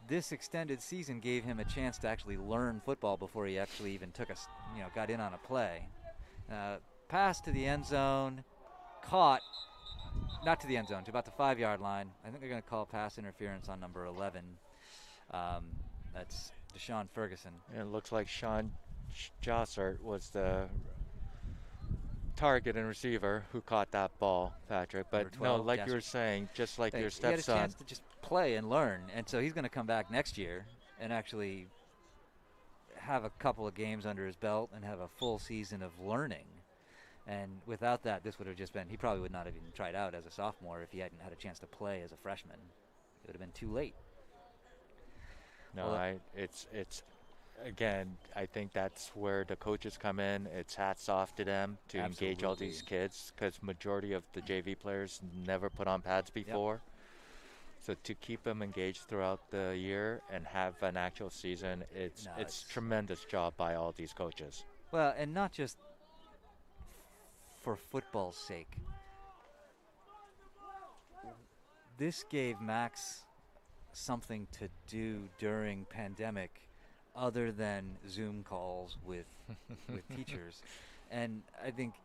This extended season gave him a chance to actually learn football before he actually even got in on a play. Pass to the end zone, caught. Not to the end zone, to about the 5-yard line. I think they're going to call pass interference on number 11. That's Deshaun Ferguson. And it looks like Sean Jossert was the target and receiver who caught that ball, Patrick. But 12, no, like Jossert. you were saying, just like your He had a stepson. chance to just play and learn, and so he's going to come back next year and actually have a couple of games under his belt and have a full season of learning. And without that, this would have just been, he probably would not have even tried out as a sophomore if he hadn't had a chance to play as a freshman. It would have been too late. No, it's again, I think that's where the coaches come in. It's hats off to them to engage all these kids, because majority of the JV players never put on pads before. So to keep them engaged throughout the year and have an actual season, it's tremendous job by all these coaches. Well, and not just for football's sake. This gave Max something to do during pandemic other than Zoom calls with teachers. And I think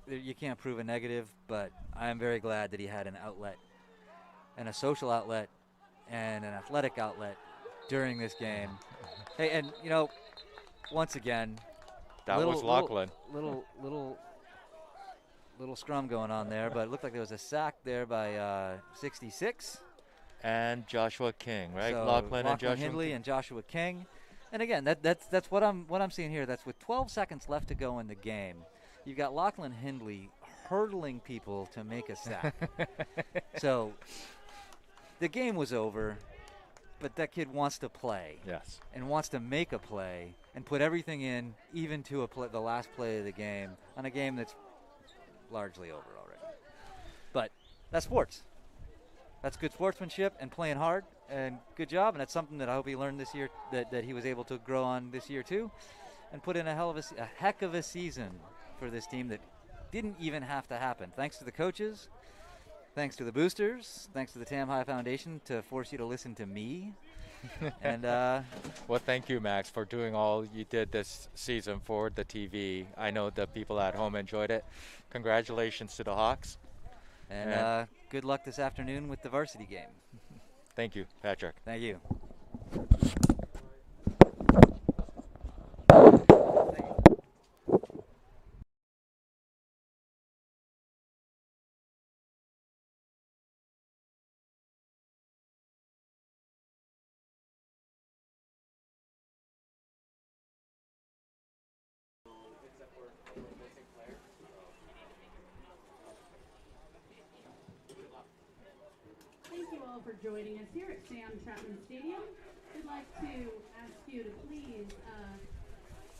you can't prove a negative, but I'm very glad that he had an outlet and a social outlet and an athletic outlet during this game. Hey, and once again, that was Lachlan. Little scrum going on there, but it looked like there was a sack there by 66. And Joshua King, right? So Lachlan and Joshua Hindley and Joshua King. And again, that's what I'm seeing here. That's with 12 seconds left to go in the game. You've got Lachlan Hindley hurdling people to make a sack. So the game was over, but that kid wants to play. Yes. And wants to make a play and put everything in, even to the last play of the game, on a game that's largely over already. But that's sports. That's good sportsmanship and playing hard, and good job. And that's something that I hope he learned this year, that he was able to grow on this year too, and put in a heck of a season for this team that didn't even have to happen. Thanks to the coaches, thanks to the boosters, thanks to the Tam High Foundation to force you to listen to me. And well, thank you, Max, for doing all you did this season for the TV. I know the people at home enjoyed it. Congratulations to the Hawks. And good luck this afternoon with the varsity game. Thank you, Patrick. Thank you. all for joining us here at Sam Chapman Stadium. We'd like to ask you to please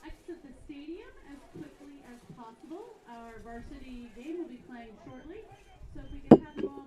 exit the stadium as quickly as possible. Our varsity game will be playing shortly, so if we can have you all